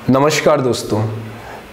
नमस्कार दोस्तों,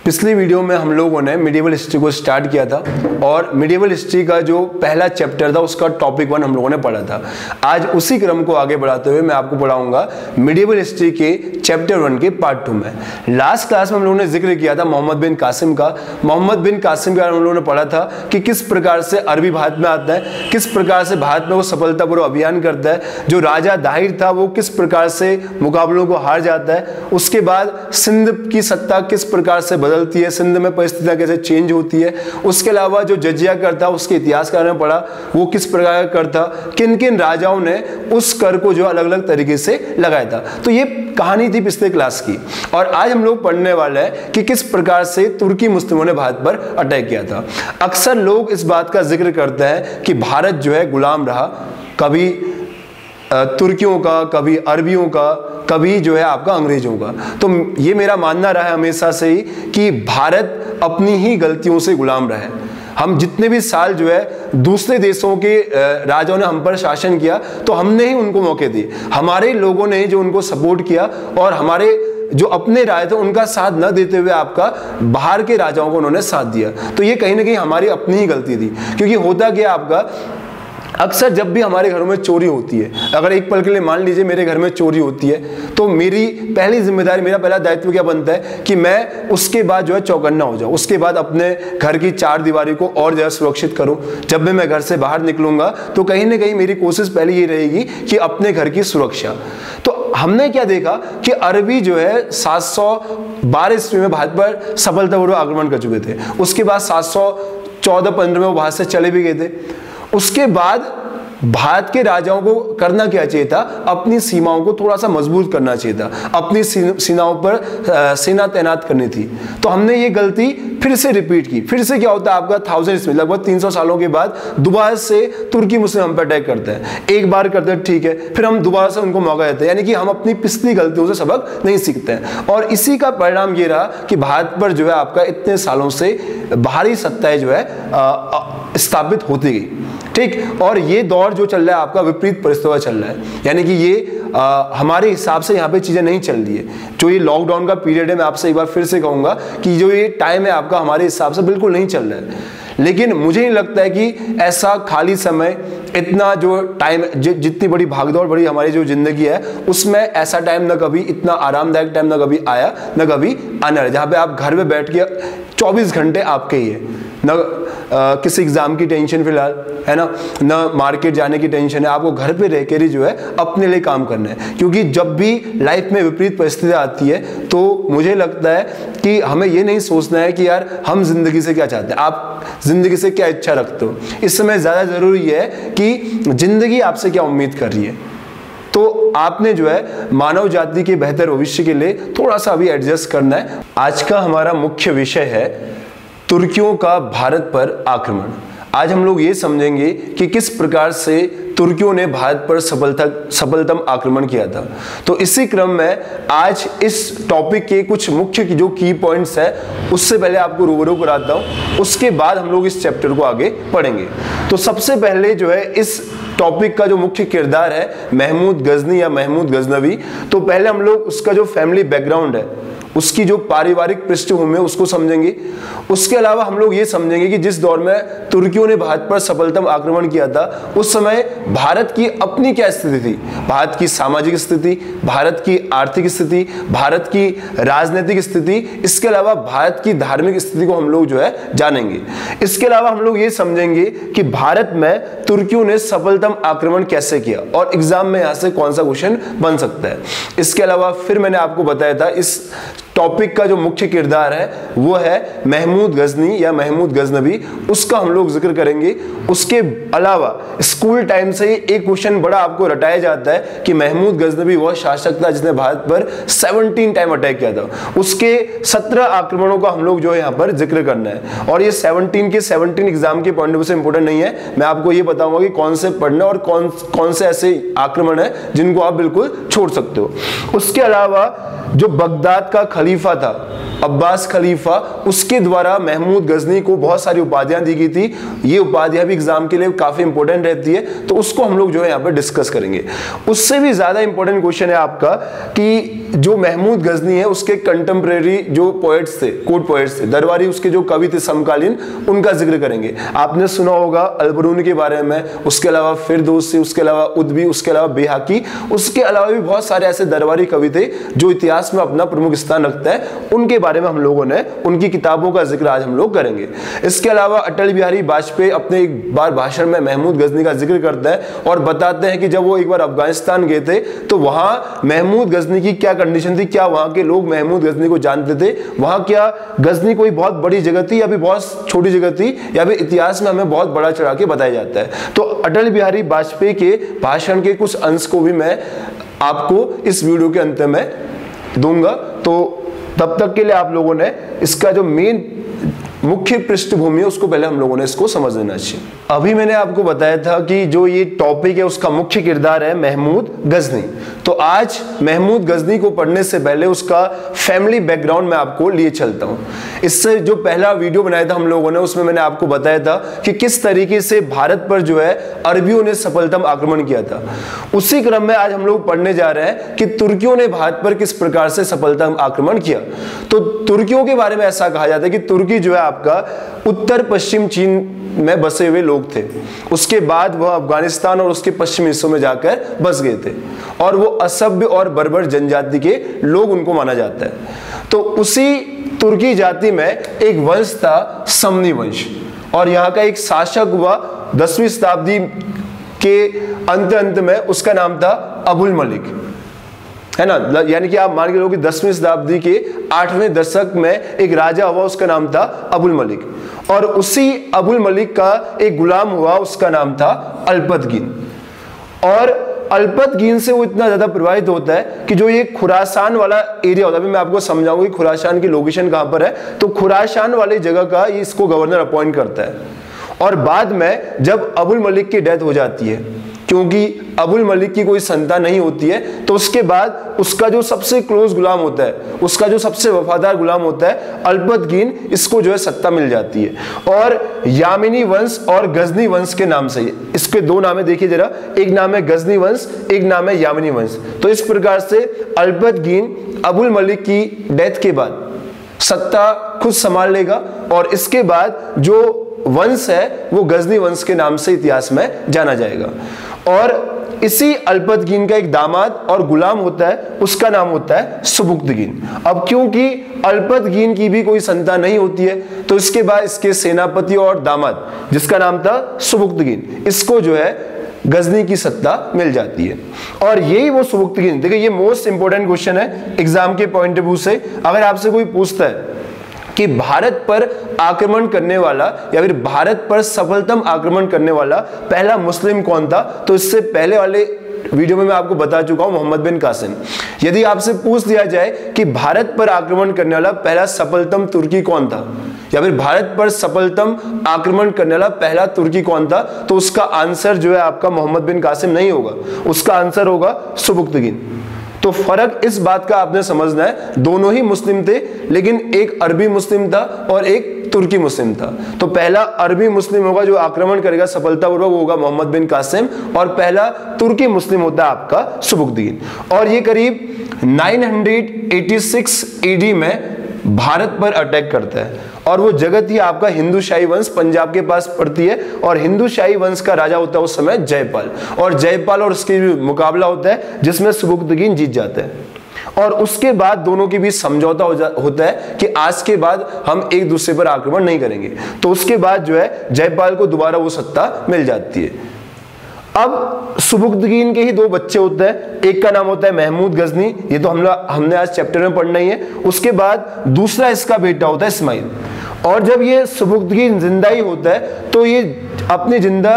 पिछली वीडियो में हम लोगों ने मिडिवल हिस्ट्री को स्टार्ट किया था और मिडिवल हिस्ट्री का जो पहला चैप्टर था उसका टॉपिक 1 हम लोगों ने पढ़ा था। आज उसी क्रम को आगे बढ़ाते हुए मैं आपको पढ़ाऊंगा मिडिवल हिस्ट्री के चैप्टर 1 के पार्ट 2 में। लास्ट क्लास में हम लोगों ने जिक्र किया था मोहम्मद बिन कासिम का। मोहम्मद बिन कासिम का हम लोगों ने पढ़ा था कि किस प्रकार से अरबी भारत में आता है, किस प्रकार से भारत में वो सफलतापूर्वक अभियान करता है, जो राजा दाहिर था वो किस प्रकार से मुकाबलों को हार जाता है, उसके बाद सिंध की सत्ता किस प्रकार से बदलती है, सिंध में परिस्थितियां कैसे चेंज होती है, उसके अलावा जो जजिया कर था उसके इतिहास के बारे में पढ़ा, वो किस प्रकार का कर था, किन किन राजाओं ने उस कर को जो अलग अलग तरीके से लगाया था। तो ये कहानी थी पिछले क्लास की। और आज हम लोग पढ़ने वाले हैं कि किस प्रकार से तुर्की मुस्लिमों ने भारत पर अटैक किया था। अक्सर लोग इस बात का जिक्र करते हैं कि भारत जो है गुलाम रहा, कभी तुर्कियों का, कभी अरबियों का, कभी जो है आपका अंग्रेजों का। तो ये मेरा मानना रहा है हमेशा से ही कि भारत अपनी ही गलतियों से गुलाम रहा है। हम जितने भी साल जो है दूसरे देशों के राजाओं ने हम पर शासन किया तो हमने ही उनको मौके दिए, हमारे लोगों ने जो उनको सपोर्ट किया और हमारे जो अपने राजा थे उनका साथ न देते हुए आपका बाहर के राजाओं को उन्होंने साथ दिया। तो ये कहीं ना कहीं हमारी अपनी ही गलती थी। क्योंकि होता क्या आपका, अक्सर जब भी हमारे घरों में चोरी होती है, अगर एक पल के लिए मान लीजिए मेरे घर में चोरी होती है, तो मेरी पहली जिम्मेदारी, मेरा पहला दायित्व क्या बनता है कि मैं उसके बाद जो है चौकन्ना हो जाऊं, उसके बाद अपने घर की चार दीवारी को और ज्यादा सुरक्षित करूं। जब भी मैं घर से बाहर निकलूंगा तो कहीं ना कहीं मेरी कोशिश पहले ये रहेगी कि अपने घर की सुरक्षा। तो हमने क्या देखा कि अरबी जो है 712 ईस्वी में भारत पर सफलतापूर्वक आक्रमण कर चुके थे। उसके बाद 714-15 में वो भारत से चले भी गए थे। उसके बाद भारत के राजाओं को करना क्या चाहिए था, अपनी सीमाओं को थोड़ा सा मजबूत करना चाहिए था, अपनी सीमाओं पर सेना तैनात करनी थी। तो हमने ये गलती फिर से रिपीट की। फिर से क्या होता है आपका 1000 ईस्वी, लगभग 300 सालों के बाद दोबारा से तुर्की मुस्लिम हम पर अटैक करते हैं। एक बार करते हैं ठीक है, फिर हम दोबारा से उनको मौका देते हैं, यानी कि हम अपनी पिछली गलतियों से सबक नहीं सीखते हैं। और इसी का परिणाम ये रहा कि भारत पर जो है आपका इतने सालों से बाहरी सत्ताएं जो है स्थापित होती गई। ठीक, और ये दौर जो चल रहा है आपका विपरीत परिस्थितियों चल रहा है, यानी कि ये हमारे हिसाब से यहाँ पे चीजें नहीं चल रही है। जो ये लॉकडाउन का पीरियड है, मैं आपसे एक बार फिर से कहूंगा कि जो ये टाइम है आपका हमारे हिसाब से बिल्कुल नहीं चल रहा है। लेकिन मुझे नहीं लगता है कि ऐसा खाली समय, इतना जो टाइम, जितनी बड़ी भागदौड़ भरी हमारी जो जिंदगी है उसमें ऐसा टाइम ना कभी, इतना आरामदायक टाइम ना कभी आया ना कभी आना है, जहाँ पे आप घर में बैठ के 24 घंटे आपके ही है, ना किसी एग्जाम की टेंशन फिलहाल है ना मार्केट जाने की टेंशन है, आपको घर पे रह कर ही जो है अपने लिए काम करना है। क्योंकि जब भी लाइफ में विपरीत परिस्थितियां आती है तो मुझे लगता है कि हमें ये नहीं सोचना है कि यार हम जिंदगी से क्या चाहते हैं, आप जिंदगी से क्या इच्छा रखते हो। इस समय ज्यादा जरूरी है कि जिंदगी आपसे क्या उम्मीद कर रही है। तो आपने जो है मानव जाति के बेहतर भविष्य के लिए थोड़ा सा अभी एडजस्ट करना है। आज का हमारा मुख्य विषय है तुर्कियों का भारत पर आक्रमण। आज हम लोग ये समझेंगे कि किस प्रकार से तुर्कियों ने भारत पर सफलतम आक्रमण किया था। तो इसी क्रम में आज इस टॉपिक के कुछ मुख्य जो की पॉइंट्स है उससे पहले आपको रूबरू कराता हूं, उसके बाद हम लोग इस चैप्टर को आगे पढ़ेंगे। तो सबसे पहले जो है इस टॉपिक का जो मुख्य किरदार है महमूद गजनी या महमूद गजनवी। तो पहले हम लोग उसका जो फैमिली बैकग्राउंड है, उसकी जो पारिवारिक पृष्ठभूमि है उसको समझेंगे। उसके अलावा हम लोग ये समझेंगे कि जिस दौर में तुर्कियों ने भारत पर सफलतम आक्रमण किया था उस समय भारत की अपनी क्या स्थिति थी, भारत की सामाजिक स्थिति, भारत की आर्थिक स्थिति, भारत की राजनीतिक स्थिति, इसके अलावा भारत की धार्मिक स्थिति को हम लोग जो है जानेंगे। इसके अलावा हम लोग ये समझेंगे कि भारत में तुर्कियों ने सफलतम आक्रमण कैसे किया और एग्जाम में यहां से कौन सा क्वेश्चन बन सकता है। इसके अलावा फिर मैंने आपको बताया था इस टॉपिक का जो मुख्य किरदार है वो है महमूद गजनी या महमूद गजनवी, उसका हम लोग जिक्र करेंगे। उसके अलावा स्कूल टाइम से ही एक क्वेश्चन बड़ा आपको रटाया जाता है कि महमूद गजनवी वह शासक था जिसने भारत पर 17 टाइम अटैक किया था। उसके 17 आक्रमणों का हम लोग जो है यहाँ पर जिक्र करना है। और ये 17 के 17 एग्जाम के पॉइंट ऑफ व्यू से इंपोर्टेंट नहीं है, मैं आपको ये बताऊंगा कि कौन से पढ़ना और कौन से ऐसे आक्रमण है जिनको आप बिल्कुल छोड़ सकते हो। उसके अलावा जो बगदाद का खलीफा था अब्बास खलीफा, उसके द्वारा महमूद गजनी को बहुत सारी उपाधियां दी गई थी। ये उपाधियां भी एग्जाम के लिए काफी इंपॉर्टेंट रहती है, तो उसको हम लोग जो है यहाँ पे डिस्कस करेंगे। उससे भी ज्यादा इंपॉर्टेंट क्वेश्चन है आपका कि जो महमूद गजनी है उसके कंटेम्प्रेरी जो पोएट्स थे, कोर्ट पोएट्स थे, दरबारी उसके जो कवि थे समकालीन, उनका जिक्र करेंगे। आपने सुना होगा अलबरूनी के बारे में, उसके अलावा फिरदौसी, उसके अलावा उद्बी, उसके अलावा बेहाकी, उसके अलावा भी बहुत सारे ऐसे दरबारी कवि थे जो इतिहास में अपना प्रमुख स्थान रखते हैं। उनके बारे में हम लोगों ने, उनकी किताबों का जिक्र आज हम लोग करेंगे। इसके अलावा अटल बिहारी वाजपेयी अपने एक बार भाषण में महमूद गजनी का जिक्र करते हैं और बताते हैं कि जब वो एक बार अफगानिस्तान गए थे तो वहां महमूद गजनी की क्या कंडीशन थी, क्या वहां के लोग महमूद गजनी को जानते थे, वहां क्या गजनी कोई बहुत बड़ी जगह थी या भी बहुत छोटी जगह थी, या भी इतिहास में हमें बहुत बड़ा चढ़ा के बताया जाता है। तो अटल बिहारी वाजपेयी के भाषण के कुछ अंश को भी मैं आपको इस वीडियो के अंत में दूंगा। तो तब तक के लिए आप लोगों ने इसका जो मेन मुख्य पृष्ठभूमि है उसको पहले हम लोगों ने इसको समझ लेना चाहिए। अभी मैंने आपको बताया था कि जो ये टॉपिक है उसका मुख्य किरदार है महमूद गजनी। तो आज महमूद गजनी को पढ़ने से पहले उसका फैमिली बैकग्राउंड मैं आपको लिए चलता हूं। इससे जो पहला वीडियो बनाया था हम लोगों ने, उसमें मैंने आपको बताया था कि किस तरीके से भारत पर जो है अरबियों ने सफलतम आक्रमण किया था। उसी क्रम में आज हम लोग पढ़ने जा रहे हैं कि तुर्कियों ने भारत पर किस प्रकार से सफलतम आक्रमण किया। तो तुर्कियों के बारे में ऐसा कहा जाता है कि तुर्की जो है आपका उत्तर पश्चिम चीन में बसे हुए लोग थे। उसके बाद वह अफगानिस्तान और उसके पश्चिमी हिस्सों में जाकर बस गए थे और वो असभ्य और बर्बर जनजाति के लोग उनको माना जाता है। तो उसी तुर्की जाति में एक वंश था समनी वंश, और यहाँ का एक शासक हुआ 10वीं शताब्दी के अंत में, उसका नाम था अबुल मलिक, है ना। यानी कि आप मान के लो कि 10वीं शताब्दी के 8वें दशक में एक राजा हुआ, उसका नाम था अबुल मलिक, और उसी अबुल मलिक का एक गुलाम हुआ, उसका नाम था अल्पतगीन। और अल्पतगीन से वो इतना ज्यादा प्रभावित होता है कि जो ये खुरासान वाला एरिया होता है, अभी मैं आपको समझाऊंगा कि खुरासान की लोकेशन कहां पर है। तो खुरासान वाली जगह का ये इसको गवर्नर अपॉइंट करता है। और बाद में जब अबुल मलिक की डेथ हो जाती है, क्योंकि अबुल मलिक की कोई संतान नहीं होती है, तो उसके बाद उसका जो सबसे क्लोज गुलाम होता है, उसका जो सबसे वफादार गुलाम होता है अल्पतगीन, इसको जो है सत्ता मिल जाती है। और यामिनी वंश और गजनी वंश के नाम से, इसके दो नाम है, देखिए जरा, एक नाम है गजनी वंश, एक नाम है यामिनी वंश। तो इस प्रकार से अल्पतगीन अबुल मलिक की डेथ के बाद सत्ता खुद संभाल लेगा, और इसके बाद जो वंश है वो गजनी वंश के नाम से इतिहास में जाना जाएगा। और इसी अल्पतगीन का एक दामाद और गुलाम होता है, उसका नाम होता है सुबुक्तगीन। अब क्योंकि अल्पतगीन की भी कोई संतान नहीं होती है, तो इसके बाद इसके सेनापति और दामाद, जिसका नाम था सुबुक्तगीन, इसको जो है गजनी की सत्ता मिल जाती है। और यही वो सुबुक्तगीन, देखिए ये मोस्ट इंपोर्टेंट क्वेश्चन है एग्जाम के पॉइंट ऑफ व्यू से। अगर आपसे कोई पूछता है कि भारत पर आक्रमण करने वाला या फिर भारत पर सफलतम आक्रमण करने वाला पहला मुस्लिम कौन था, तो इससे पहले वाले वीडियो में मैं आपको बता चुका हूं, मोहम्मद बिन कासिम। यदि आपसे पूछ दिया जाए कि भारत पर आक्रमण करने वाला पहला सफलतम तुर्की कौन था, या फिर भारत पर सफलतम आक्रमण करने वाला पहला तुर्की कौन था, तो उसका आंसर जो है आपका मोहम्मद बिन कासिम नहीं होगा, उसका आंसर होगा सुबुक्तगीन। तो फर्क इस बात का आपने समझना है, दोनों ही मुस्लिम थे, लेकिन एक अरबी मुस्लिम था और एक तुर्की मुस्लिम था। तो पहला अरबी मुस्लिम होगा जो आक्रमण करेगा सफलतापूर्वक, वो होगा मोहम्मद बिन कासिम, और पहला तुर्की मुस्लिम होता है आपका सुबुक्तगीन। और ये करीब 986 AD में भारत पर अटैक करता है, और वो जगह थी आपका हिंदू शाही वंश, पंजाब के पास पड़ती है, और हिंदू शाही वंश का राजा होता है उस समय जयपाल, और जयपाल और उसके मुकाबला होता है जिसमें सुबुक्तगीन जीत जाते हैं। और उसके बाद दोनों के बीच समझौता होता है कि आज के बाद हम एक दूसरे पर आक्रमण नहीं करेंगे। तो उसके बाद जो है जयपाल को दोबारा वो सत्ता मिल जाती है। अब सुबुक्तगीन के ही दो बच्चे होते हैं, एक का नाम होता है महमूद गजनी, ये तो हमने आज चैप्टर में पढ़ना ही है। उसके बाद दूसरा इसका बेटा होता है इस्माइल। और जब ये सुबुक्तगीन जिंदा ही होता है, तो ये अपने जिंदा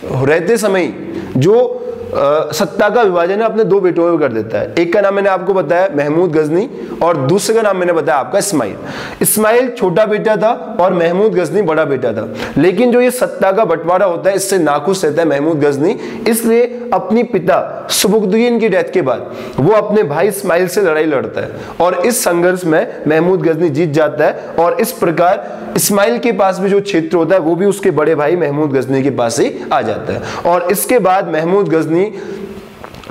रहते समय जो सत्ता का विभाजन अपने दो बेटों में कर देता है। एक का नाम मैंने आपको बताया महमूद गजनी और दूसरे का नाम मैंने बताया आपका इस्माइल। इस्माइल छोटा बेटा था और महमूद गजनी बड़ा बेटा था, लेकिन जो ये सत्ता का बंटवारा होता है इससे नाखुश रहता है महमूद गजनी, इसलिए अपनी पिता सुबुक्तगीन की डेथ के बाद वो अपने भाई इस्माइल से लड़ाई लड़ता है और इस संघर्ष में महमूद गजनी जीत जाता है और इस प्रकार इस्माइल के पास भी जो क्षेत्र होता है वो भी उसके बड़े भाई महमूद गजनी के पास ही आ जाता है। और इसके बाद महमूद गजनी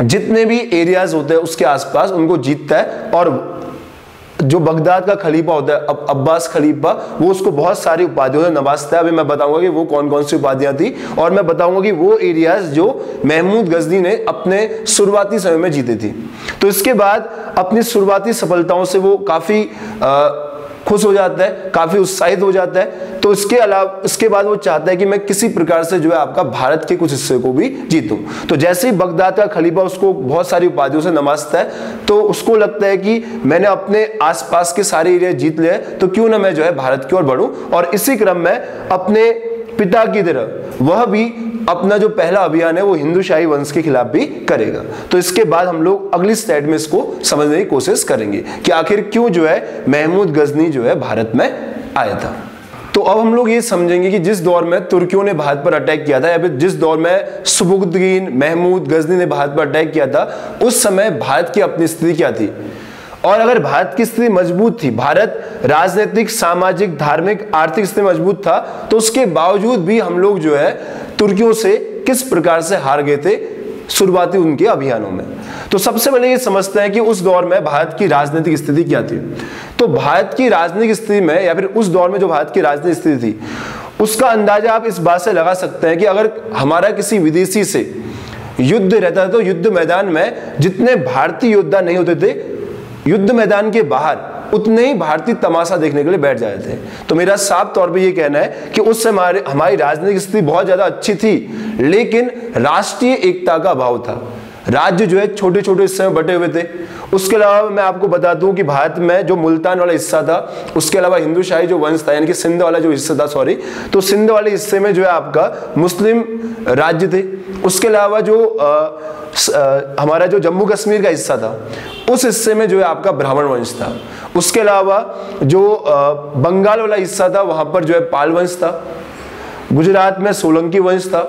जितने भी एरियाज होते हैं उसके आसपास उनको जीतता है और जो बगदाद का खलीफा होता है अब्बास खलीफा, वो उसको बहुत सारी उपाधियों से नवाजता है। अभी मैं बताऊंगा कि वो कौन कौन सी उपाधियां थी और मैं बताऊंगा कि वो एरियाज जो महमूद गजनी ने अपने शुरुआती समय में जीते थी। तो इसके बाद अपनी शुरुआती सफलताओं से वो काफी खुश हो जाता है, काफी उत्साहित हो जाता है। तो इसके बाद वो चाहता है कि मैं किसी प्रकार से जो है आपका भारत के कुछ हिस्से को भी जीतूं। तो जैसे ही बगदाद का खलीफा उसको बहुत सारी उपाधियों से नवाजता है तो उसको लगता है कि मैंने अपने आसपास के सारे एरिया जीत लिए तो क्यों ना मैं जो है भारत की ओर बढ़ूं। और इसी क्रम में अपने पिता की तरह वह भी अपना जो पहला अभियान है वो हिंदू शाही वंश के खिलाफ भी करेगा। तो इसके बाद हम लोग अगली स्लाइड में इसको समझने की कोशिश करेंगे कि आखिर क्यों जो है महमूद गजनी जो है भारत में आया था। तो अब हम लोग ये समझेंगे कि जिस दौर में तुर्कियों ने भारत पर अटैक किया था या फिर जिस दौर में सुबुक्तगीन महमूद गजनी ने भारत पर अटैक किया था उस समय भारत की अपनी स्थिति क्या थी। और अगर भारत की स्थिति मजबूत थी, भारत राजनीतिक सामाजिक धार्मिक आर्थिक स्थिति मजबूत था, तो उसके बावजूद भी हम लोग जो है तुर्कियों से किस प्रकार से हार गए थे शुरुआती उनके अभियानों में। तो सबसे पहले ये समझते हैं कि उस दौर में भारत की राजनीतिक स्थिति क्या थी। तो भारत की राजनीतिक स्थिति में या फिर उस दौर में जो भारत की राजनीतिक स्थिति थी उसका अंदाजा आप इस बात से लगा सकते हैं कि अगर हमारा किसी विदेशी से युद्ध रहता था तो युद्ध मैदान में जितने भारतीय योद्धा नहीं होते थे, युद्ध मैदान के बाहर उतने ही भारतीय तमाशा देखने के लिए बैठ जाते थे। तो मेरा साफ तौर पे ये कहना है कि उस समय हमारी राजनीतिक स्थिति बहुत ज्यादा अच्छी थी, लेकिन राष्ट्रीय एकता का अभाव था। राज्य जो है छोटे छोटे हिस्से में बटे हुए थे। उसके अलावा मैं आपको बता दूं कि भारत में जो मुल्तान वाला हिस्सा था, उसके अलावा हिंदू शाही जो वंश था यानी कि सिंध वाला जो हिस्सा था, तो सिंध वाले हिस्से में जो है आपका मुस्लिम राज्य थे। उसके अलावा जो हमारा जो जम्मू कश्मीर का हिस्सा था उस हिस्से में जो है आपका ब्राह्मण वंश था। उसके अलावा जो बंगाल वाला हिस्सा था वहां पर जो है पाल वंश था। गुजरात में सोलंकी वंश था।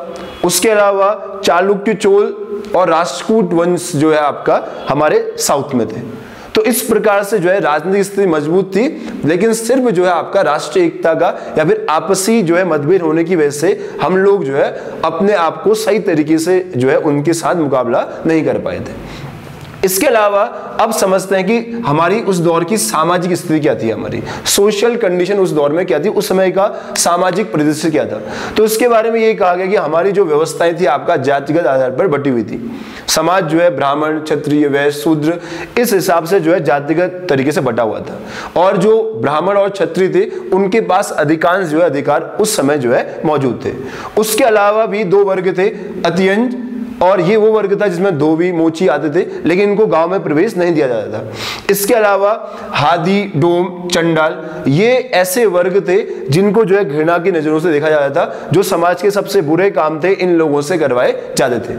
उसके अलावा चालुक्य चोल और राष्ट्रकूट वंश जो है आपका हमारे साउथ में थे। तो इस प्रकार से जो है राजनीतिक स्थिति मजबूत थी, लेकिन सिर्फ जो है आपका राष्ट्रीय एकता का या फिर आपसी जो है मतभेद होने की वजह से हम लोग जो है अपने आप को सही तरीके से जो है उनके साथ मुकाबला नहीं कर पाए थे। इसके अलावा अब समझते हैं कि हमारी उस दौर की सामाजिक स्थिति क्या थी, हमारी सोशल कंडीशन उस दौर में क्या थी, उस समय का सामाजिक परिदृश्य क्या था। तो इसके बारे में ये कहा गया कि हमारी जो व्यवस्थाएं थी आपका जातिगत आधार पर बटी हुई थी। समाज जो है ब्राह्मण क्षत्रिय वैश्य शूद्र इस हिसाब से जो है जातिगत तरीके से बटा हुआ था और जो ब्राह्मण और क्षत्रिय थे उनके पास अधिकांश जो है अधिकार उस समय जो है मौजूद थे। उसके अलावा भी दो वर्ग थे, अतियंज और ये वो वर्ग था जिसमें धोबी मोची आते थे, लेकिन इनको गांव में प्रवेश नहीं दिया जाता था। इसके अलावा हादी डोम चंडाल ये ऐसे वर्ग थे जिनको जो है घृणा की नजरों से देखा जाता था, जो समाज के सबसे बुरे काम थे इन लोगों से करवाए जाते थे।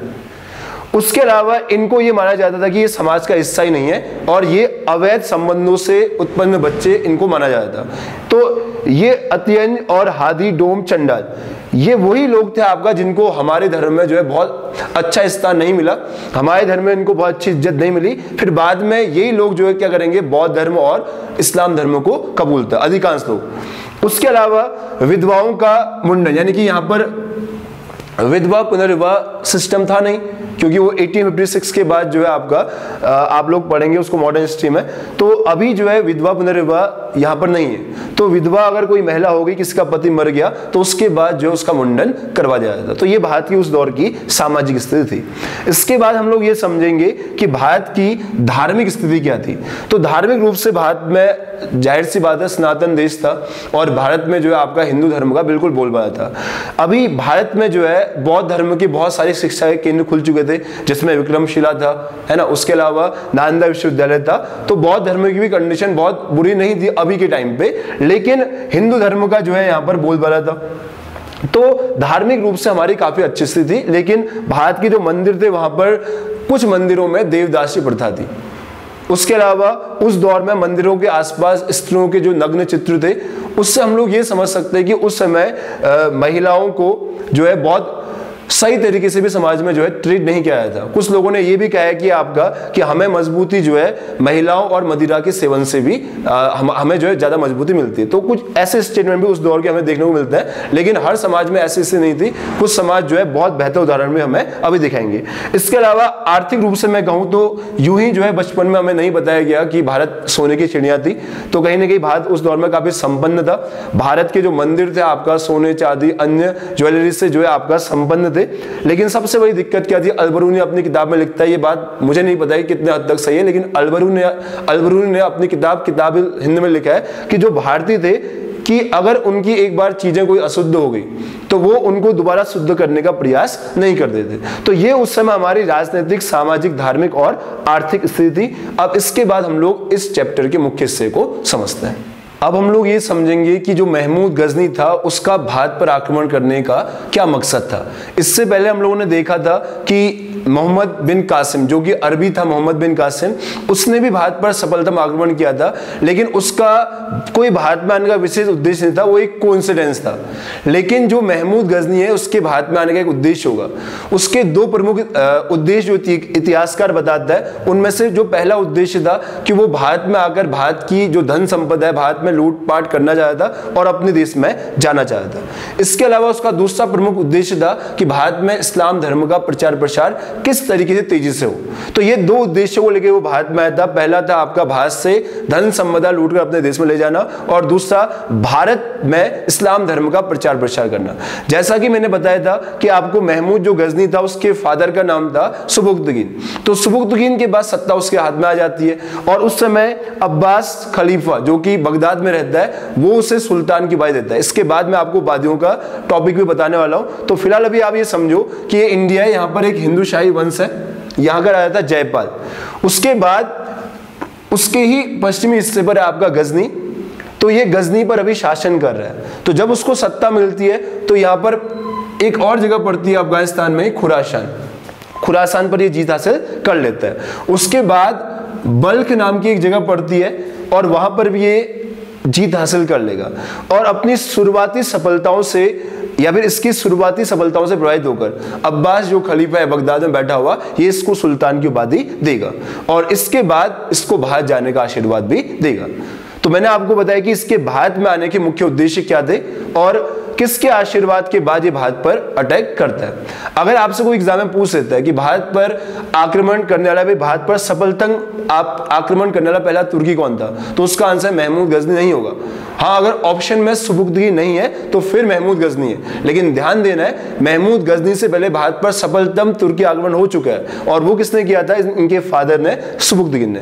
उसके अलावा इनको ये माना जाता था कि ये समाज का हिस्सा ही नहीं है और ये अवैध संबंधों से उत्पन्न बच्चे इनको माना जाता था। तो ये अतियंज और हादी डोम चंडाल ये वही लोग थे आपका जिनको हमारे धर्म में जो है बहुत अच्छा स्थान नहीं मिला, हमारे धर्म में इनको बहुत अच्छी इज्जत नहीं मिली। फिर बाद में यही लोग जो है क्या करेंगे, बौद्ध धर्म और इस्लाम धर्म को कबूलता अधिकांश लोग। उसके अलावा विधवाओं का मुंडन यानी कि यहाँ पर विधवा पुनर्विवाह सिस्टम था नहीं, क्योंकि वो 1856 के बाद जो है आपका आप लोग पढ़ेंगे उसको मॉडर्न हिस्ट्री में, तो अभी जो है विधवा पुनर्विवाह यहाँ पर नहीं है। तो विधवा अगर कोई महिला होगी, किसी का पति मर गया, तो उसके बाद जो है उसका मुंडन करवा दिया जाता। तो ये भारत की उस दौर की सामाजिक स्थिति थी। इसके बाद हम लोग ये समझेंगे कि भारत की धार्मिक स्थिति क्या थी। तो धार्मिक रूप से भारत में जाहिर सी बात है सनातन देश था और भारत में जो है आपका हिंदू धर्म का बिल्कुल बोलबाला था। अभी भारत में जो है बौद्ध धर्म के बहुत सारे शिक्षा के केंद्र खुल चुके थे, जिसमें विक्रमशिला था, है ना, उसके अलावा नालंदा विश्वविद्यालय था। तो बौद्ध धर्म की भी कंडीशन बहुत बुरी नहीं थी अभी के टाइम पे, लेकिन हिंदू धर्म का जो है यहाँ पर बोलबाला था। तो धार्मिक रूप से हमारी काफी अच्छी स्थिति थी, लेकिन भारत के जो मंदिर थे वहां पर कुछ मंदिरों में देवदासी प्रथा थी। उसके अलावा उस दौर में मंदिरों के आसपास स्त्रियों के जो नग्न चित्र थे, उससे हम लोग ये समझ सकते हैं कि उस समय महिलाओं को जो है बहुत सही तरीके से भी समाज में जो है ट्रीट नहीं किया जाता। कुछ लोगों ने ये भी कहा है कि आपका कि हमें मजबूती जो है महिलाओं और मदिरा के सेवन से भी हमें जो है ज्यादा मजबूती मिलती है। तो कुछ ऐसे स्टेटमेंट भी उस दौर के हमें देखने को मिलते हैं, लेकिन हर समाज में ऐसी स्थिति नहीं थी। कुछ समाज जो है बहुत बेहतर उदाहरण भी हमें अभी दिखाएंगे। इसके अलावा आर्थिक रूप से मैं कहूँ तो यूं ही जो है बचपन में हमें नहीं बताया गया कि भारत सोने की चिड़िया थी। तो कहीं ना कहीं भारत उस दौर में काफी संपन्न था। भारत के जो मंदिर थे आपका सोने चांदी अन्य ज्वेलरी से जो है आपका संपन्न थे। लेकिन सबसे बड़ी दिक्कत क्या थी, अलबरूनी अपनी किताब में लिखता है, ये बात मुझे नहीं पता है कितने हद तक सही है, लेकिन अलबरूनी ने अपनी किताब हिंद में लिखा है कि जो भारतीय थे कि अगर उनकी एक बार चीजें कोई अशुद्ध हो गई तो वो उनको दोबारा शुद्ध करने का प्रयास नहीं करते थे। तो ये उस समय हमारी राजनीतिक, सामाजिक, धार्मिक और आर्थिक स्थिति थी। अब इसके बाद हम लोग इस चैप्टर के मुख्य हिस्से को समझते हैं। अब हम लोग ये समझेंगे कि जो महमूद गजनी था उसका भारत पर आक्रमण करने का क्या मकसद था। इससे पहले हम लोगों ने देखा था कि मोहम्मद बिन कासिम, जो कि अरबी था मोहम्मद बिन कासिम, उसने भी भारत पर सफलतम आक्रमण किया था, लेकिन उसका कोई भारत में आने का विशेष उद्देश्य नहीं था, वो एक कोइंसिडेंस था। लेकिन जो महमूद गजनी है उसके भारत में आने का एक उद्देश्य होगा। उसके दो प्रमुख उद्देश्य जो इतिहासकार बताता है, उनमें से जो पहला उद्देश्य था कि वो भारत में आकर भारत की जो धन संपदा है भारत में लूटपाट करना चाहता था और अपने देश में जाना चाहता था। इसके अलावा उसका दूसरा प्रमुख उद्देश्य था कि भारत में इस्लाम धर्म का प्रचार प्रसार किस तरीके से तेजी से हो। तो ये दो उद्देश्यों को लेकर वो भारत में आया था। पहला था आपका भारत से धन संपदा लूटकर अपने देश में ले जाना, और दूसरा भारत में इस्लाम धर्म का प्रचार प्रसार करना। जैसा कि मैंने बताया था कि आपको महमूद जो गजनी था उसके फादर का नाम था सुबुक्तगीन। तो सुबुक्तगीन के बाद सत्ता उसके हाथ में आ जाती है, और उस समय अब्बास खलीफा जो कि बगदाद में रहता है वो उसे सुल्तान की उपाधि देता है। इसके बाद मैं आपको उपाधियों का टॉपिक भी बताने वाला हूं। तो फिलहाल अभी आप ये समझो कि ये इंडिया है, यहां पर एक हिंदू शाही वंश है, यहां का राजा था जयपाल। उसके बाद उसके ही पश्चिमी हिस्से पर है आपका गजनी। तो ये गजनी पर अभी शासन कर रहा है। तो जब उसको सत्ता मिलती है तो यहां पर एक और जगह पड़ती है अफगानिस्तान में, खुरासान पर ये जीत हासिल कर लेता है। उसके बाद बल्ख नाम की एक जगह पड़ती है और वहां पर भी ये जीत हासिल कर लेगा, और अपनी शुरुआती सफलताओं से या फिर इसकी शुरुआती सफलताओं से प्रभावित होकर अब्बास जो खलीफा है बगदाद में बैठा हुआ, ये इसको सुल्तान की उपाधि देगा और इसके बाद इसको भारत जाने का आशीर्वाद भी देगा। तो मैंने आपको बताया कि इसके भारत में आने के मुख्य उद्देश्य क्या थे और किसके आशीर्वाद के बाद ये भारत पर अटैक करता है। अगर आपसे कोई एग्जाम में पूछ लेता है कि भारत पर आक्रमण करने वाला, भाई भारत पर सफलतम आक्रमण करने वाला पहला तुर्की कौन था, तो उसका आंसर महमूद गजनी नहीं होगा। हाँ, अगर ऑप्शन में सुबुक्तगीन नहीं है तो फिर महमूद गजनी है, लेकिन ध्यान देना है महमूद गजनी से पहले भारत पर सफलतम तुर्की आक्रमण हो चुका है, और वो किसने किया था, इनके फादर ने, सुबुक्तगीन ने।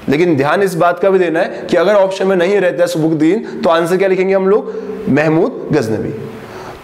लेकिन ध्यान इस बात का भी देना है कि अगर ऑप्शन में नहीं रहता है सुबुक्तगीन तो आंसर क्या लिखेंगे हम लोग, महमूद गजनवी।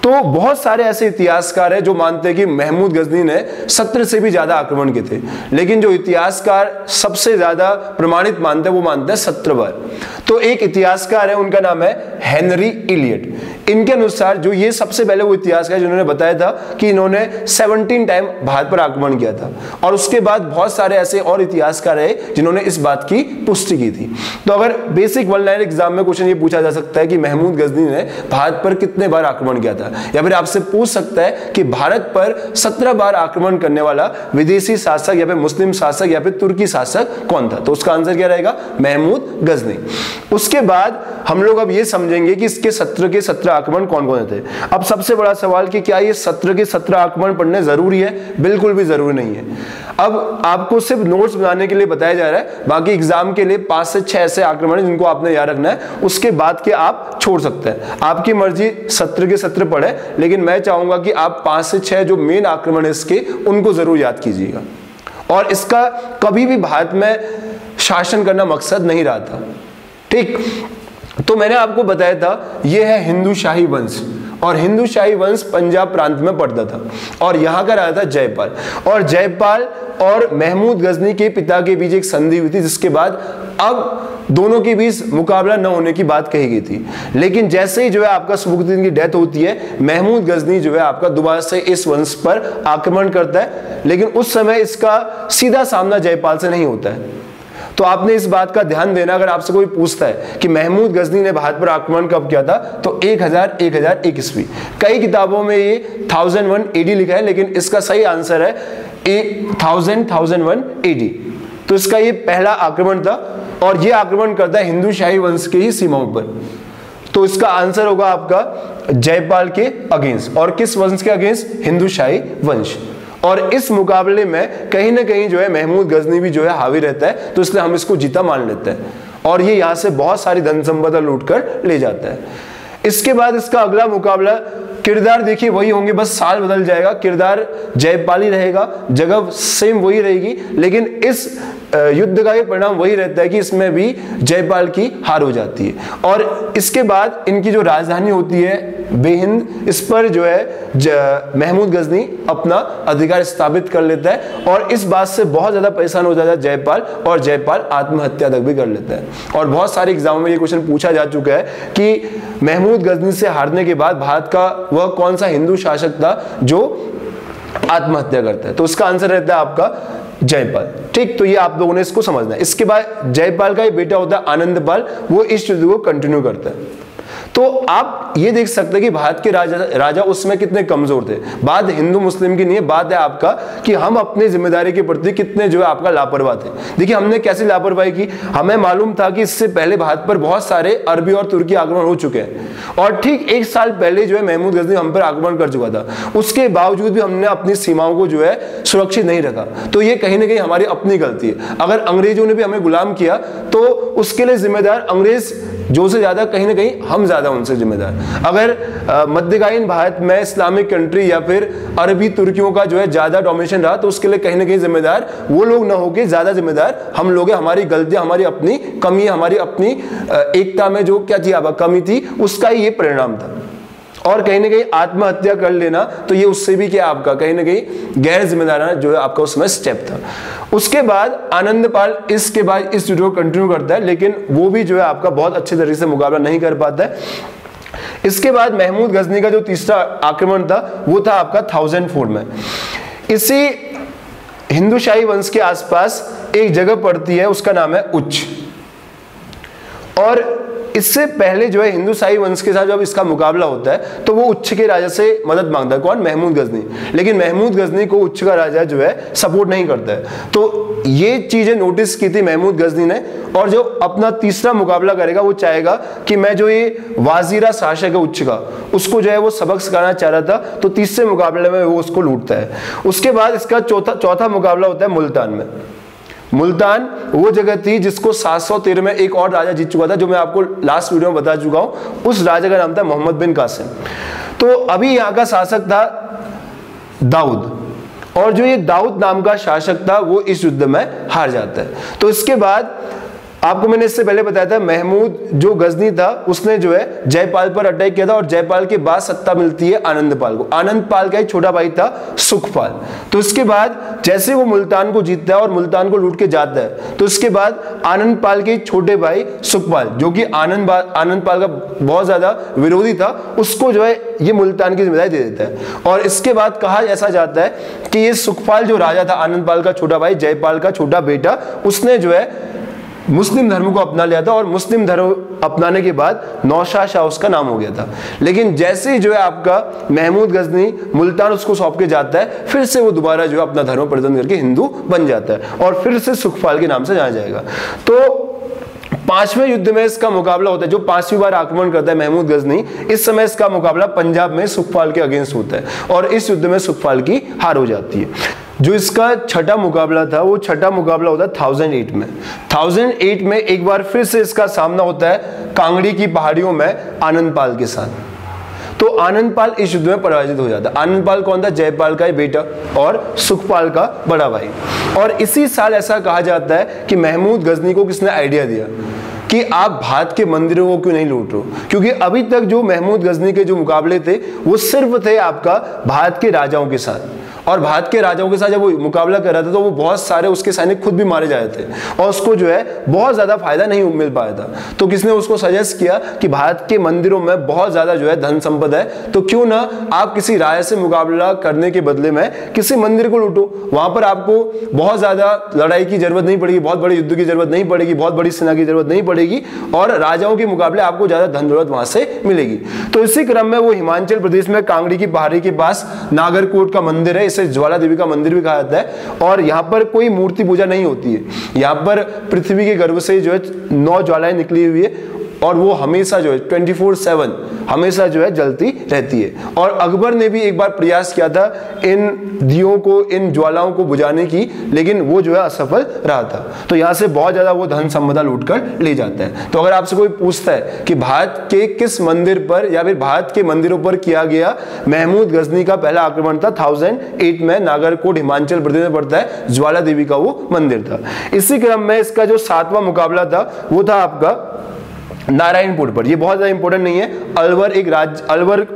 तो बहुत सारे ऐसे इतिहासकार हैं जो मानते हैं कि महमूद गजनी ने 17 से भी ज्यादा आक्रमण किए थे, लेकिन जो इतिहासकार सबसे ज्यादा प्रमाणित मानते हैं वो मानते हैं 17 बार। तो एक इतिहासकार है, उनका नाम है हेनरी इलियट। इनके अनुसार जो ये सबसे पहले वो इतिहासकार जिन्होंने बताया था कि इन्होंने 17 टाइम भारत पर आक्रमण किया था, और उसके बाद बहुत सारे ऐसे और इतिहासकार है जिन्होंने इस बात की पुष्टि की थी। तो अगर बेसिक वन लाइन एग्जाम में क्वेश्चन ये पूछा जा सकता है कि महमूद गजनी ने भारत पर कितने बार आक्रमण किया था, या फिर आपसे पूछ सकता है कि भारत पर 17 बार आक्रमण करने वाला विदेशी शासक या फिर मुस्लिम शासक या फिर तुर्की शासक कौन था, तो उसका आंसर क्या रहेगा, महमूद गजनी। उसके बाद हम लोग अब ये समझेंगे कि इसके 17 के 17 आक्रमण कौन कौन थे। अब सबसे बड़ा सवाल कि क्या ये 17 के 17 आक्रमण पढ़ने जरूरी है, बिल्कुल भी जरूरी नहीं है। अब आपको सिर्फ नोट्स बनाने के लिए बताया जा रहा है, बाकी एग्जाम के लिए 5 से 6 ऐसे आक्रमण जिनको आपने याद रखना है, उसके बाद के आप छोड़ सकते हैं, आपकी मर्जी। 17 के 17 पढ़े, लेकिन मैं चाहूंगा कि आप 5 से 6 जो मेन आक्रमण है इसके, उनको जरूर याद कीजिएगा। और इसका कभी भी भारत में शासन करना मकसद नहीं रहा था, ठीक। तो मैंने आपको बताया था ये है हिंदू शाही वंश, और हिंदू शाही वंश पंजाब प्रांत में पड़ता था और यहाँ का राजा था जयपाल। और जयपाल और महमूद गजनी के पिता के बीच एक संधि हुई थी, जिसके बाद अब दोनों के बीच मुकाबला न होने की बात कही गई थी। लेकिन जैसे ही जो है आपका सुबुकद्दीन की डेथ होती है, महमूद गजनी जो है आपका दोबारा से इस वंश पर आक्रमण करता है, लेकिन उस समय इसका सीधा सामना जयपाल से नहीं होता है। तो आपने इस बात का ध्यान देना, अगर आपसे कोई पूछता है कि महमूद गजनी ने भारत पर आक्रमण कब किया था, तो 1001 ईस्वी। कई किताबों में ये 1001 AD लिखा है, लेकिन इसका सही आंसर है 1001 AD। तो इसका ये पहला आक्रमण था और ये आक्रमण करता है हिंदू शाही वंश के ही सीमाओं पर। तो इसका आंसर होगा आपका जयपाल के अगेंस्ट। और किस वंश के अगेंस्ट? हिंदू शाही वंश। और इस मुकाबले में कहीं ना कहीं जो है महमूद गजनी भी जो है हावी रहता है, तो इसलिए हम इसको जीता मान लेते हैं और ये यहां से बहुत सारी धन संपदा लूट कर ले जाता है। इसके बाद इसका अगला मुकाबला, किरदार देखिए वही होंगे, बस साल बदल जाएगा, किरदार जयपाली रहेगा, जगह सेम वही रहेगी, लेकिन इस युद्ध का ये परिणाम वही रहता है कि इसमें भी जयपाल की हार हो जाती है। और इसके बाद इनकी जो राजधानी होती है बेहिंद, इस पर जो है महमूद गजनी अपना अधिकार स्थापित कर लेता है और इस बात से बहुत ज्यादा परेशान हो जाता है जयपाल, और जयपाल आत्महत्या तक भी कर लेता है। और बहुत सारे एग्जाम में ये क्वेश्चन पूछा जा चुका है कि महमूद गजनी से हारने के बाद भारत का वह कौन सा हिंदू शासक था जो आत्महत्या करता है, तो उसका आंसर रहता है आपका जयपाल। ठीक, तो ये आप लोगों ने इसको समझना है। इसके बाद जयपाल का एक बेटा होता है आनंदपाल, वो इस युद्ध को कंटिन्यू करता है। तो आप ये देख सकते हैं कि भारत के राजा उसमें कितने कमजोर थे। बात हिंदू मुस्लिम की नहीं है, बात है आपका कि हम अपनी जिम्मेदारी के प्रति कितने जो है आपका लापरवाह थे। देखिए हमने कैसे लापरवाही की, हमें मालूम था कि इससे पहले भारत पर बहुत सारे अरबी और तुर्की आक्रमण हो चुके हैं और ठीक एक साल पहले जो है महमूद गजनी हम पर आक्रमण कर चुका था, उसके बावजूद भी हमने अपनी सीमाओं को जो है सुरक्षित नहीं रखा। तो ये कहीं ना कहीं हमारी अपनी गलती है। अगर अंग्रेजों ने भी हमें गुलाम किया तो उसके लिए जिम्मेदार अंग्रेज जो से ज्यादा कहीं ना कहीं हम ज्यादा उनसे जिम्मेदार। अगर मध्यकालीन भारत में इस्लामिक कंट्री या फिर अरबी तुर्कियों का जो है ज्यादा डोमिनेशन रहा, तो उसके लिए कहीं ना कहीं जिम्मेदार वो लोग ना होके ज्यादा जिम्मेदार हम लोग हैं। हमारी गलतियां, हमारी अपनी कमी, हमारी अपनी एकता में जो क्या थी कमी थी, उसका ही ये परिणाम था। और कहीं ना कहीं आत्महत्या कर लेना, तो ये उससे भी क्या आपका कहीं ना कहीं गैर जिम्मेदाराना जो है आपका उसमें स्टेप था। उसके बाद आनंदपाल इसके बाद इस वीडियो को कंटिन्यू करता है, लेकिन वो भी जो है आपका बहुत अच्छे तरीके से मुकाबला नहीं कर पाता है। इसके बाद महमूद गजनी का जो तीसरा आक्रमण था वो था आपका 1004 में। इसी हिंदू शाही वंश के आसपास एक जगह पड़ती है, उसका नाम है उच्च। और इससे पहले जो है हिंदू शाही वंश के साथ जब इसका मुकाबला होता है तो वो उच्च के राजा से मदद मांगता है। कौन? महमूद गजनी। लेकिन महमूद गजनी को उच्च का राजा जो है सपोर्ट नहीं करता है। तो ये चीजें नोटिस की थी महमूद गजनी ने, और जो अपना तीसरा मुकाबला करेगा वो चाहेगा कि मैं जो ये वाजीरा शासक है उच्च का, उसको जो है वो सबक सिखाना चाह रहा था, तो तीसरे मुकाबले में वो उसको लूटता है। उसके बाद इसका चौथा मुकाबला होता है मुल्तान में। मुल्तान वो जगह थी जिसको 713 में एक और राजा जीत चुका था, जो मैं आपको लास्ट वीडियो में बता चुका हूं। उस राजा का नाम था मोहम्मद बिन कासिम। तो अभी यहाँ का शासक था दाऊद, और जो ये दाऊद नाम का शासक था वो इस युद्ध में हार जाता है। तो इसके बाद आपको मैंने इससे पहले बताया था महमूद जो गजनी था उसने जो है जयपाल पर अटैक किया था, और जयपाल के बाद सत्ता मिलती है आनंदपाल को। आनंदपाल का एक छोटा भाई था सुखपाल। तो इसके बाद जैसे वो मुल्तान को जीतता है और मुल्तान को लूट के जाता है, तो इसके बाद आनंदपाल के छोटे भाई सुखपाल, जो कि आनंदपाल का बहुत ज्यादा विरोधी था, उसको जो है ये मुल्तान की जिम्मेदारी दे देता है। और इसके बाद कहा ऐसा जाता है कि ये सुखपाल जो राजा था, आनंदपाल का छोटा भाई, जयपाल का छोटा बेटा, उसने जो है मुस्लिम धर्म को अपना लिया था, और मुस्लिम धर्म अपनाने के बाद नौशाह शाह उसका नाम हो गया था। लेकिन जैसे ही जो है आपका महमूद गजनी मुल्तान उसको सौंप के जाता है, फिर से वो दोबारा जो है अपना धर्म परिवर्तन करके हिंदू बन जाता है और फिर से सुखपाल के नाम से जाना जाएगा। तो पांचवें युद्ध में इसका मुकाबला होता है, जो पांचवी बार आक्रमण करता है महमूद गजनी। इस समय इसका मुकाबला पंजाब में सुखपाल के अगेंस्ट होता है, और इस युद्ध में सुखपाल की हार हो जाती है। जो इसका छठा मुकाबला था वो छठा मुकाबला होता है 1008 में। 1008 में एक बार फिर से इसका सामना होता है कांगड़ी की पहाड़ियों में आनंदपाल के साथ। तो आनंदपाल इस युद्ध में पराजित हो जाता है। आनंदपाल कौन था? जयपाल का बेटा और सुखपाल का बड़ा भाई। और इसी साल ऐसा कहा जाता है कि महमूद गजनी को किसने आइडिया दिया? कि आप भारत के मंदिरों को क्यों नहीं लूट रहे हो, क्योंकि अभी तक जो महमूद गजनी के जो मुकाबले थे वो सिर्फ थे आपका भारत के राजाओं के साथ, और भारत के राजाओं के साथ जब वो मुकाबला कर रहा था तो वो बहुत सारे उसके सैनिक खुद भी मारे जाए थे और उसको जो है बहुत ज्यादा फायदा नहीं मिल पाया था। तो किसने उसको सजेस्ट किया कि भारत के मंदिरों में बहुत ज्यादा जो है धन संपदा है, तो क्यों ना आप किसी राजा से मुकाबला करने के बदले में किसी मंदिर को लूटो, वहां पर आपको बहुत ज्यादा लड़ाई की जरूरत नहीं पड़ेगी, बहुत बड़े युद्ध की जरूरत नहीं पड़ेगी, बहुत बड़ी सेना की जरूरत नहीं पड़ेगी और राजाओं के मुकाबले आपको ज्यादा धन दौलत वहां से मिलेगी। तो इसी क्रम में वो हिमाचल प्रदेश में कांगड़ी की पहाड़ी के पास नागरकोट का मंदिर है, इसे ज्वाला देवी का मंदिर भी कहा जाता है, और यहाँ पर कोई मूर्ति पूजा नहीं होती है। यहाँ पर पृथ्वी के गर्भ से जो है 9 ज्वालाएं निकली हुई है और वो हमेशा जो है 24/7 हमेशा जो है जलती रहती है। और अकबर ने भी एक बार प्रयास किया था इन दियों को, इन ज्वालाओं को बुझाने की, लेकिन वो जो है असफल रहा था। तो यहाँ से बहुत ज्यादा वो धन संपदा लूट कर ले जाता है। तो अगर आपसे कोई पूछता है कि भारत के किस मंदिर पर या फिर भारत के मंदिरों पर किया गया महमूद गजनी का पहला आक्रमण था, 1008 में नागरकोट हिमाचल प्रदेश में पड़ता है, ज्वाला देवी का वो मंदिर था। इसी क्रम में इसका जो 7वां मुकाबला था वो था आपका नारायणपुर पर। ये बहुत ज्यादा इंपॉर्टेंट नहीं है, अलवर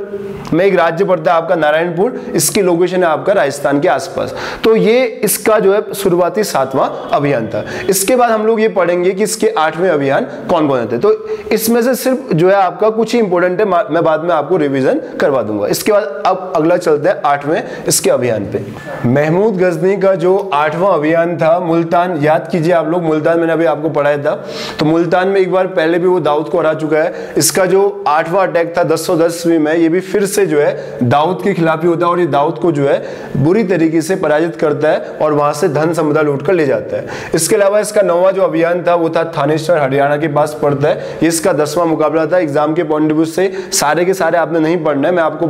में एक राज्य पड़ता है आपका नारायणपुर, इसकी लोकेशन है आपका राजस्थान के आसपास। तो ये इसका जो है शुरुआती 7वां अभियान था। इसके बाद हम लोग ये पढ़ेंगे कि इसके 8वें अभियान कौन कौन थे। तो इसमें से सिर्फ जो है आपका कुछ ही इंपॉर्टेंट है, मैं बाद में आपको रिवीजन करवा दूंगा। इसके बाद अब अगला चलते हैं 8वें इसके अभियान पे। महमूद गजनी का जो 8वां अभियान था मुल्तान, याद कीजिए आप लोग, मुल्तान मैंने अभी आपको पढ़ाया था। तो मुल्तान में एक बार पहले भी वो दाऊद को हरा चुका है। इसका जो 8वां अटैक था 1010 में, ये भी फिर से जो है दाऊद के खिलाफ ही होता है और ये दाऊद को जो है बुरी तरीके से पराजित करता है और वहां से धन संपदा लूट कर ले जाता है। इसके अलावा इसका 9वां जो अभियान था वो था थानेश्वर, हरियाणा के पास पड़ता है। ये इसका 10वां मुकाबला था। एग्जाम के पॉइंट ऑफ व्यू से सारे के सारे आपने नहीं पढ़ना है, मैं आपको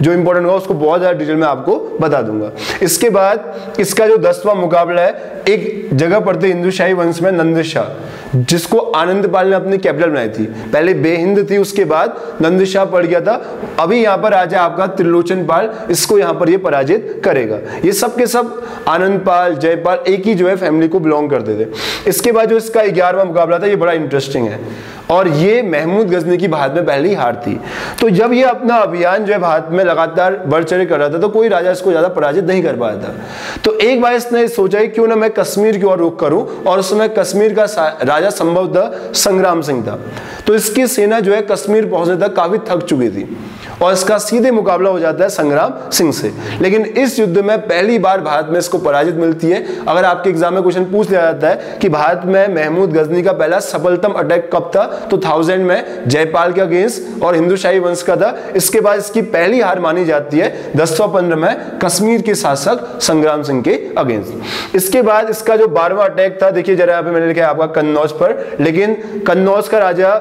जो इंपॉर्टेंट होगा उसको बहुत ज्यादा डिटेल में आपको बता दूंगा। इसके बाद इसका जो 10वां मुकाबला है, एक जगह पड़ती है हिंदू शाही वंश में, नंदशाह, जिसको आनंदपाल ने अपनी कैपिटल बनाई थी। पहले बेहिंद थी, उसके बाद नंदशाह पड़ गया था। अभी यहाँ पर राजा आपका त्रिलोचन पाल, इसको यहाँ पर ये पराजित करेगा। ये सब के सब आनंदपाल, जयपाल एक ही जो है फैमिली को बिलोंग करते थे। इसके बाद जो इसका 11वां मुकाबला था, ये बड़ा इंटरेस्टिंग है और ये महमूद गजनी की भारत में पहली हार थी। तो जब ये अपना अभियान जो है भारत में लगातार बढ़ चढ़ कर रहा था तो कोई राजा इसको ज्यादा पराजित नहीं कर पाया था। तो एक बार इसने सोचा क्यों ना मैं कश्मीर की ओर रुख करूं, और उस समय कश्मीर का राजा संभवतः संग्राम सिंह था। तो इसकी सेना जो है कश्मीर पहुंचने तक काफी थक चुकी थी और इसका सीधे मुकाबला हो जाता है संग्राम सिंह से। लेकिन इस युद्ध में पहली बार भारत में इसको पराजित मिलती है। अगर आपके एग्जाम में क्वेश्चन पूछ लिया जाता है कि भारत में महमूद गजनी का पहला सफलतम अटैक कब था, तो 1000 में जयपाल के अगेंस्ट और हिंदू शाही वंश का था। इसके बाद इसकी पहली हार मानी जाती है 1015 में कश्मीर के शासक संग्राम सिंह के अगेंस्ट। इसके बाद इसका जो 12वां अटैक था, देखिए जरा यहाँ पे मैंने लिखा है आपका कन्नौज पर, लेकिन कन्नौज का राजा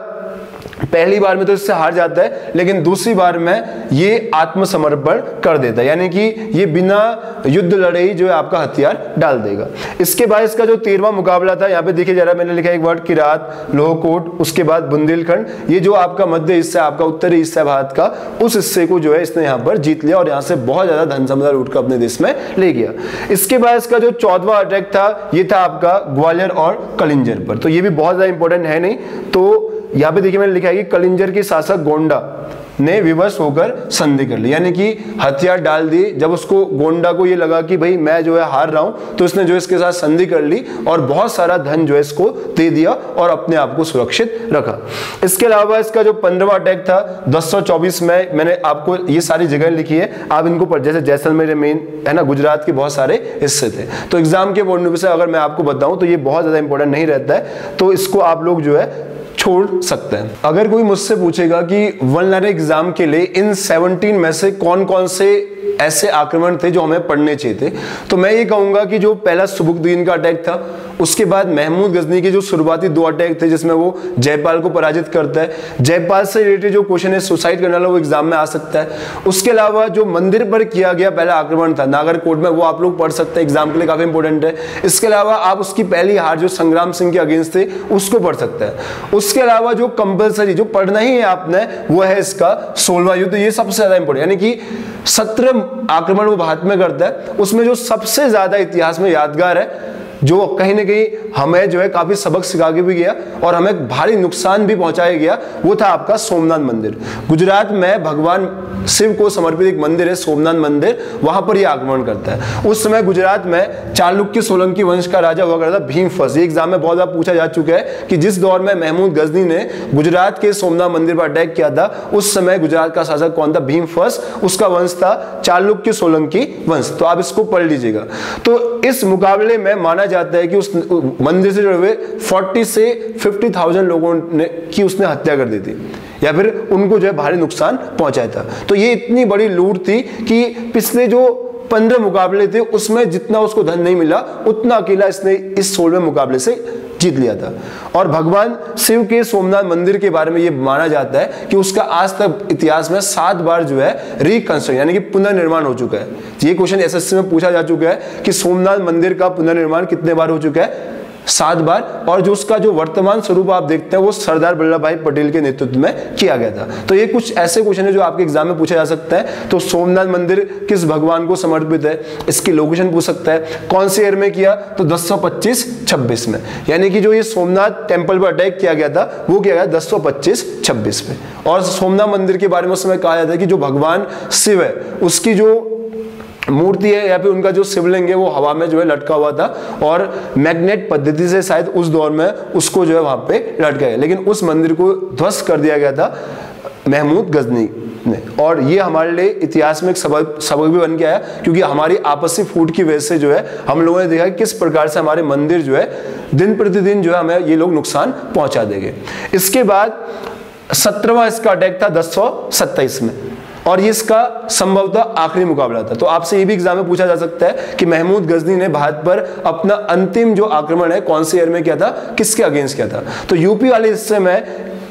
पहली बार में तो इससे हार जाता है, लेकिन दूसरी बार में ये आत्मसमर्पण कर देता है, यानी कि ये बिना युद्ध लड़े ही जो है आपका हथियार डाल देगा। इसके बाद इसका जो 13वां मुकाबला था, यहाँ पे देखिए जरा मैंने लिखा है एक वर्ड, किरात, लोहकोट, उसके बाद बुंदेलखंड, ये जो आपका मध्य हिस्सा, आपका उत्तरी हिस्सा भारत का, उस हिस्से को जो है इसने यहाँ पर जीत लिया और यहाँ से बहुत ज्यादा धन संपदा लूट कर अपने देश में ले गया। इसके बाद इसका जो 14वां अटैक था, ये था आपका ग्वालियर और कलिंजर पर। तो ये भी बहुत ज्यादा इंपॉर्टेंट है नहीं। तो यहाँ पे देखिए मैंने लिखा है कि कलिंजर के शासक गोंडा ने विवश होकर संधि कर ली, यानी कि हथियार डाल दिए। जब उसको गोंडा को ये लगा कि भाई मैं जो है हार रहा हूं, तो इसने जो इसके साथ संधि कर ली और बहुत सारा धन जो है इसको दे दिया और अपने आप को सुरक्षित रखा। इसके अलावा इसका जो 15वां अटैक था 1024 में, मैंने आपको ये सारी जगह लिखी है, आप इनको पढ़, जैसे जैसलमेर मेन है ना, गुजरात के बहुत सारे हिस्से थे। तो एग्जाम के पॉइंट ऑफ व्यू से अगर मैं आपको बताऊं तो ये बहुत ज्यादा इंपॉर्टेंट नहीं रहता है, तो इसको आप लोग जो है छोड़ सकते हैं। अगर कोई मुझसे पूछेगा कि वन लाइनर एग्जाम के लिए इन 17 में से कौन कौन से ऐसे आक्रमण थे जो हमें पढ़ने चाहिए थे, तो मैं ये कहूंगा कि जो पहला सुबुकदीन का अटैक था, उसके बाद महमूद गजनी के जो शुरुआती 2 अटैक थे जिसमें वो जयपाल को पराजित करता है, जयपाल से रिलेटेड जो क्वेश्चन है सुसाइड करने वाला, वो एग्जाम में आ सकता है। उसके अलावा जो मंदिर पर किया गया पहला आक्रमण था नागरकोट में, वो आप लोग पढ़ सकते हैं, एग्जाम के लिए काफी इंपॉर्टेंट है। इसके अलावा आप उसकी पहली हार जो संग्राम सिंह के अगेंस्ट थे उसको पढ़ सकते हैं। उसके अलावा जो कंपलसरी जो पढ़ना ही है आपने, वो है इसका 16वां युद्ध। ये सबसे ज्यादा इंपॉर्टेंट, यानी कि 17 आक्रमण वो भारत में करता है, उसमें जो सबसे ज्यादा इतिहास में यादगार है जो कहीं ना कहीं हमें जो है काफी सबक सिखा के भी गया और हमें भारी नुकसान भी पहुंचाया गया, वो था आपका सोमनाथ मंदिर। गुजरात में भगवान शिव को समर्पित एक मंदिर है सोमनाथ मंदिर, वहां पर यह आक्रमण करता है। उस समय गुजरात में चालुक्य सोलंकी वंश का राजा हुआ करता था भीमफस। ये एग्जाम में बहुत बार पूछा जा चुका है कि जिस दौर में महमूद गजनी ने गुजरात के सोमनाथ मंदिर पर अटैक किया था, उस समय गुजरात का शासक कौन था? भीमफस। उसका वंश था चालुक्य सोलंकी वंश। तो आप इसको पढ़ लीजिएगा। तो इस मुकाबले में माना जाता है कि उस मंदिर से जुड़े हुए 40 से 50,000 लोगों ने की उसने हत्या कर दी थी, या फिर उनको जो है भारी नुकसान पहुंचाया था। तो ये इतनी बड़ी लूट थी कि पिछले जो 15 मुकाबले थे उसमें जितना उसको धन नहीं मिला, उतना अकेला इसने इस 16वें मुकाबले से जीत लिया था। और भगवान शिव के सोमनाथ मंदिर के बारे में ये माना जाता है कि उसका आज तक इतिहास में 7 बार जो है रिकंस्ट्रक्शन यानी कि पुनर्निर्माण हो चुका है। ये क्वेश्चन एसएससी में पूछा जा चुका है कि सोमनाथ मंदिर का पुनर्निर्माण कितने बार हो चुका है? 7 बार। और जो उसका जो वर्तमान स्वरूप आप देखते हैं वो सरदार वल्लभ भाई पटेल के नेतृत्व में किया गया था। तो ये कुछ ऐसे क्वेश्चन है जो आपके एग्जाम में पूछा जा सकता है। तो सोमनाथ मंदिर किस भगवान को समर्पित है, इसकी लोकेशन पूछ सकता है। कौन से ईयर में किया? तो 1025-26 में, यानी कि जो ये सोमनाथ टेम्पल पर अटैक किया गया था वो किया गया 1025-26 में। और सोमनाथ मंदिर के बारे में उस समय कहा जाता है कि जो भगवान शिव है उसकी जो मूर्ति है या फिर उनका जो शिवलिंग है वो हवा में जो है लटका हुआ था, और मैग्नेट पद्धति से शायद उस दौर में उसको जो है वहां पे लटका गया। लेकिन उस मंदिर को ध्वस्त कर दिया गया था महमूद गजनी ने। और ये हमारे लिए इतिहास में एक सबक भी बन के आया, क्योंकि हमारी आपसी फूट की वजह से जो है हम लोगों ने देखा कि किस प्रकार से हमारे मंदिर जो है दिन प्रतिदिन जो है हमें ये लोग नुकसान पहुंचा देंगे। इसके बाद 17वां इसका अटैक था 1027 में, और ये इसका संभवतः आखिरी मुकाबला था। तो आपसे ये भी एग्जाम में पूछा जा सकता है कि महमूद गजनी ने भारत पर अपना अंतिम जो आक्रमण है कौन से ईयर में किया था, किसके अगेंस्ट किया था? तो यूपी वाले हिस्से में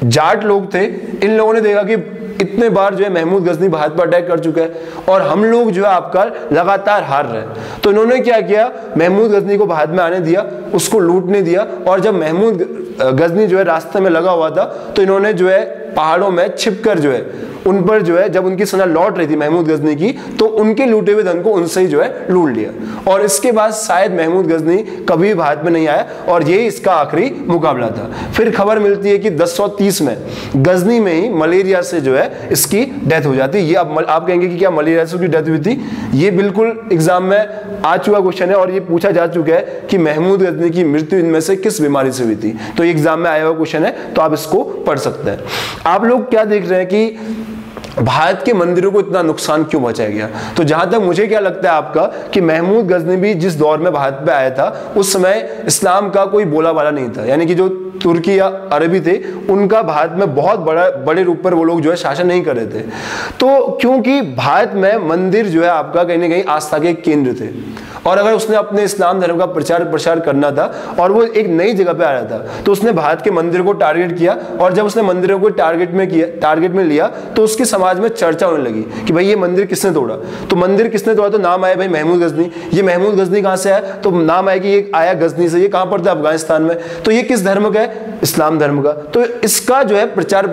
जाट लोग थे, इन लोगों ने देखा कि इतने बार जो है महमूद गजनी भारत पर अटैक कर चुका है और हम लोग जो है आपका लगातार हार रहे हैं। तो इन्होंने क्या किया? महमूद गजनी को भारत में आने दिया, उसको लूटने दिया। और जब महमूद गजनी जो है रास्ते में लगा हुआ था तो इन्होंने जो है पहाड़ों में छिपकर जो है उन पर जो है जब उनकी सेना लौट रही थी महमूद गजनी की, तो उनके लूटे हुए धन को उनसे ही जो है लूट लिया। और इसके बाद शायद महमूद गजनी कभी भारत में नहीं आया और यही इसका आखिरी मुकाबला था। फिर खबर मिलती है कि 1030 में गजनी में ही मलेरिया से जो है इसकी डेथ हो जाती है। ये अब आप कहेंगे कि क्या मलेरिया से उसकी डेथ हुई थी? ये बिल्कुल एग्जाम में आ चुका क्वेश्चन है और ये पूछा जा चुका है कि महमूद गजनी की मृत्यु इनमें से किस बीमारी से हुई थी। तो एग्जाम में आया हुआ क्वेश्चन है, तो आप इसको पढ़ सकते हैं। आप लोग क्या देख रहे हैं कि भारत के मंदिरों को इतना नुकसान क्यों पहुंचाया गया? तो जहां तक मुझे क्या लगता है आपका कि महमूद गजनी भी जिस दौर में भारत पे आया था उस समय इस्लाम का कोई बोला वाला नहीं था, यानी कि जो तुर्की या अरबी थे उनका भारत में बहुत बड़े रूप पर वो लोग जो है शासन नहीं कर रहे थे। तो क्योंकि भारत में मंदिर जो है आपका कहीं ना कहीं आस्था के केंद्र थे, और अगर उसने अपने इस्लाम धर्म का प्रचार करना था और वो एक नई जगह पे आ रहा था, तो उसने भारत के मंदिर को टारगेट किया। और जब उसने मंदिरों को टारगेट में लिया तो उसकी समाज में चर्चा होने लगी कि भाई ये मंदिर किसने तोड़ा। तो मंदिर किसने तोड़ा? तो नाम आया भाई महमूद गजनी। ये महमूद गजनी कहां से आया? तो नाम आया कि ये आया गजनी से। ये कहां पर था? अफगानिस्तान में। तो ये किस धर्म का है? इस्लाम धर्म का। तो इसका जो है प्रचार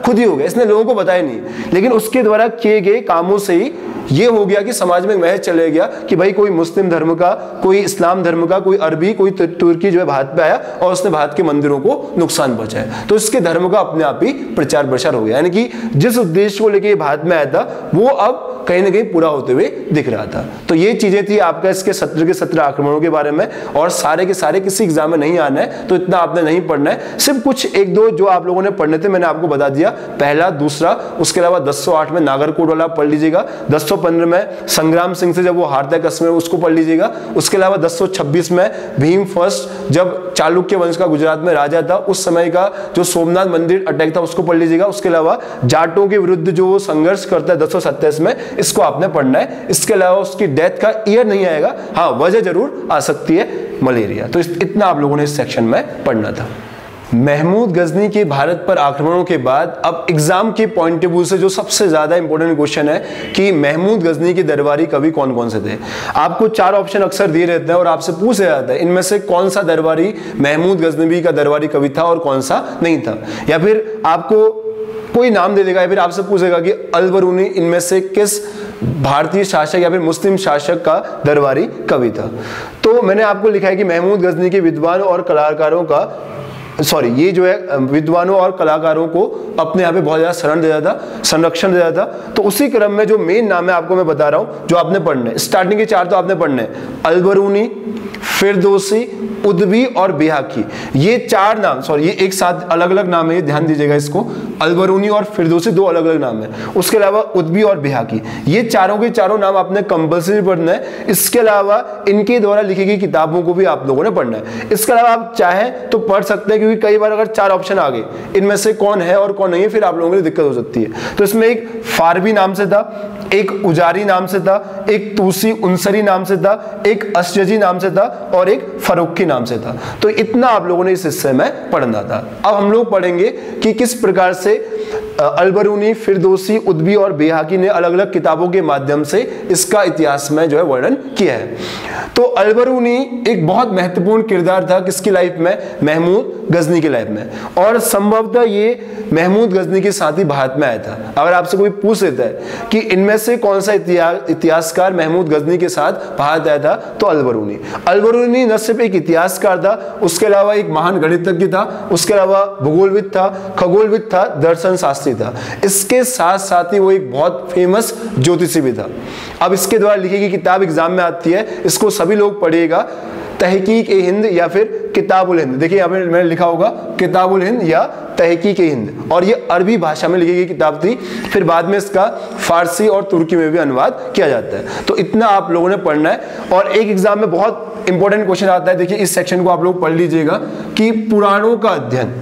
खुद ही हो गया, इसने लोगों को बताया नहीं, लेकिन उसके द्वारा किए गए कामों से ही ये हो गया कि समाज में महज चले गया कि भाई कोई मुस्लिम धर्म का, कोई इस्लाम धर्म का, कोई अरबी, कोई तुर्की जो है भारत पे आया और उसने भारत के मंदिरों को नुकसान पहुंचाया। तो इसके धर्म का अपने आप ही प्रचार हो गया, यानी कि जिस उद्देश्य को लेकर भारत में आया था वो अब कहीं ना कहीं पूरा होते हुए दिख रहा था। तो ये चीजें थी आपका इसके 17 के 17 आक्रमणों के बारे में, और सारे के सारे किसी एग्जाम में नहीं आना है, तो इतना आपने नहीं पढ़ना है। सिर्फ कुछ एक दो जो आप लोगों ने पढ़ने थे मैंने आपको बता दिया, पहला, दूसरा। उसके अलावा 1008 में नागरकोट वाला पढ़ लीजिएगा, 1015 में संग्राम सिंह से जब वो हारता है कस्बे में उसको पढ़ लीजिएगा। उसके अलावा 1026 में भीम फर्स्ट जब चालुक्य वंश का गुजरात में राजा था उस समय का जो सोमनाथ मंदिर अटैक था उसको पढ़ लीजिएगा। उसके अलावा जाटों के विरुद्ध जो वो संघर्ष करता है 1027 में, इसको आपने पढ़ना है। इसके अलावा उसकी डेथ का ईयर नहीं आएगा, हाँ वजह जरूर आ सकती है, मलेरिया। तो इतना आप लोगों ने इस सेक्शन में पढ़ना था। महमूद गजनी के भारत पर आक्रमणों के बाद अब एग्जाम के पॉइंट ऑफ व्यू से जो सबसे ज्यादा इंपॉर्टेंट क्वेश्चन है कि महमूद गजनी के दरबारी कवि कौन कौन से थे। आपको 4 ऑप्शन अक्सर दिए रहते हैं और आपसे पूछा जाता है इनमें से कौन सा दरबारी महमूद गजनवी का दरबारी कवि था और कौन सा नहीं था। या फिर आपको कोई नाम दे देगा या फिर आपसे पूछेगा कि अल-बरूनी इनमें से किस भारतीय शासक या फिर मुस्लिम शासक का दरबारी कवि था। तो मैंने आपको लिखा है कि महमूद गजनी के विद्वान और कलाकारों का ये जो है विद्वानों और कलाकारों को अपने यहाँ पे बहुत ज़्यादा शरण दे जाता, संरक्षण दे जाता। तो उसी क्रम में जो मेन नाम है आपको मैं बता रहा हूँ, जो आपने पढ़ने, स्टार्टिंग के 4 तो आपने पढ़ने, अल-बरूनी, फिरदौसी, उद्बी और बिहाकी। ये 4 नाम, ये एक साथ अलग अलग नाम है, ध्यान दीजिएगा इसको। अल-बरूनी और फिरदौसी 2 अलग अलग नाम है, उसके अलावा उद्बी और बिहाकी, ये चारों के चारों नाम आपने कंपल्सरी पढ़ना है। इसके अलावा इनके द्वारा लिखी गई किताबों को भी आप लोगों ने पढ़ना है। इसके अलावा आप चाहें तो पढ़ सकते हैं, क्योंकि कई बार अगर 4 ऑप्शन आ गए, इनमें से कौन है और कौन नहीं है, फिर आप लोगों के लिए दिक्कत हो सकती है। तो इसमें एक फारबी नाम से था, एक उजारी नाम से था, एक तूसी उनसरी नाम से था, एक अशजजी नाम से था और एक फरुक्खी नाम से था। तो इतना आप लोगों ने इस हिस्से में पढ़ना था। अब हम लोग पढ़ेंगे कि किस प्रकार से अल-बरूनी, फिरदौसी, उद्बी और बिहाकी ने अलग अलग किताबों के माध्यम से इसका इतिहास में जो है वर्णन किया है। तो अल-बरूनी एक बहुत महत्वपूर्ण किरदार था किसकी लाइफ में, महमूद गजनी की लाइफ में, और संभवतः ये महमूद गजनी के साथ ही भारत में आया था। अगर आपसे कोई पूछ लेता है कि इनमें से कौन सा इतिहासकार महमूद गजनी के साथ भारत आया था, तो अल-बरूनी। अल-बरूनी न सिर्फ एक इतिहासकार था, उसके अलावा एक महान गणितज्ञ था, उसके अलावा भूगोलविद था, खगोलविद था, दर्शन शास्त्री था। इसके साथ साथ ही वो एक बहुत फेमस ज्योतिषी भी था। अब इसके द्वारा लिखी गई किताब एग्जाम में आती है, इसको सभी लोग पढ़िएगा, तहकीक-ए-हिंद या फिर किताबुल-हिंद। देखिए यहाँ पे मैंने लिखा होगा किताबुल-हिंद या तहकीक-ए-हिंद, और ये अरबी भाषा में लिखी गई किताब थी। फिर बाद में इसका फारसी और तुर्की में भी अनुवाद किया जाता है। तो इतना आप लोगों ने पढ़ना है। और एक एग्जाम में बहुत इंपॉर्टेंट क्वेश्चन आता है, देखिए इस सेक्शन को आप लोग पढ़ लीजिएगा कि पुराणों का अध्ययन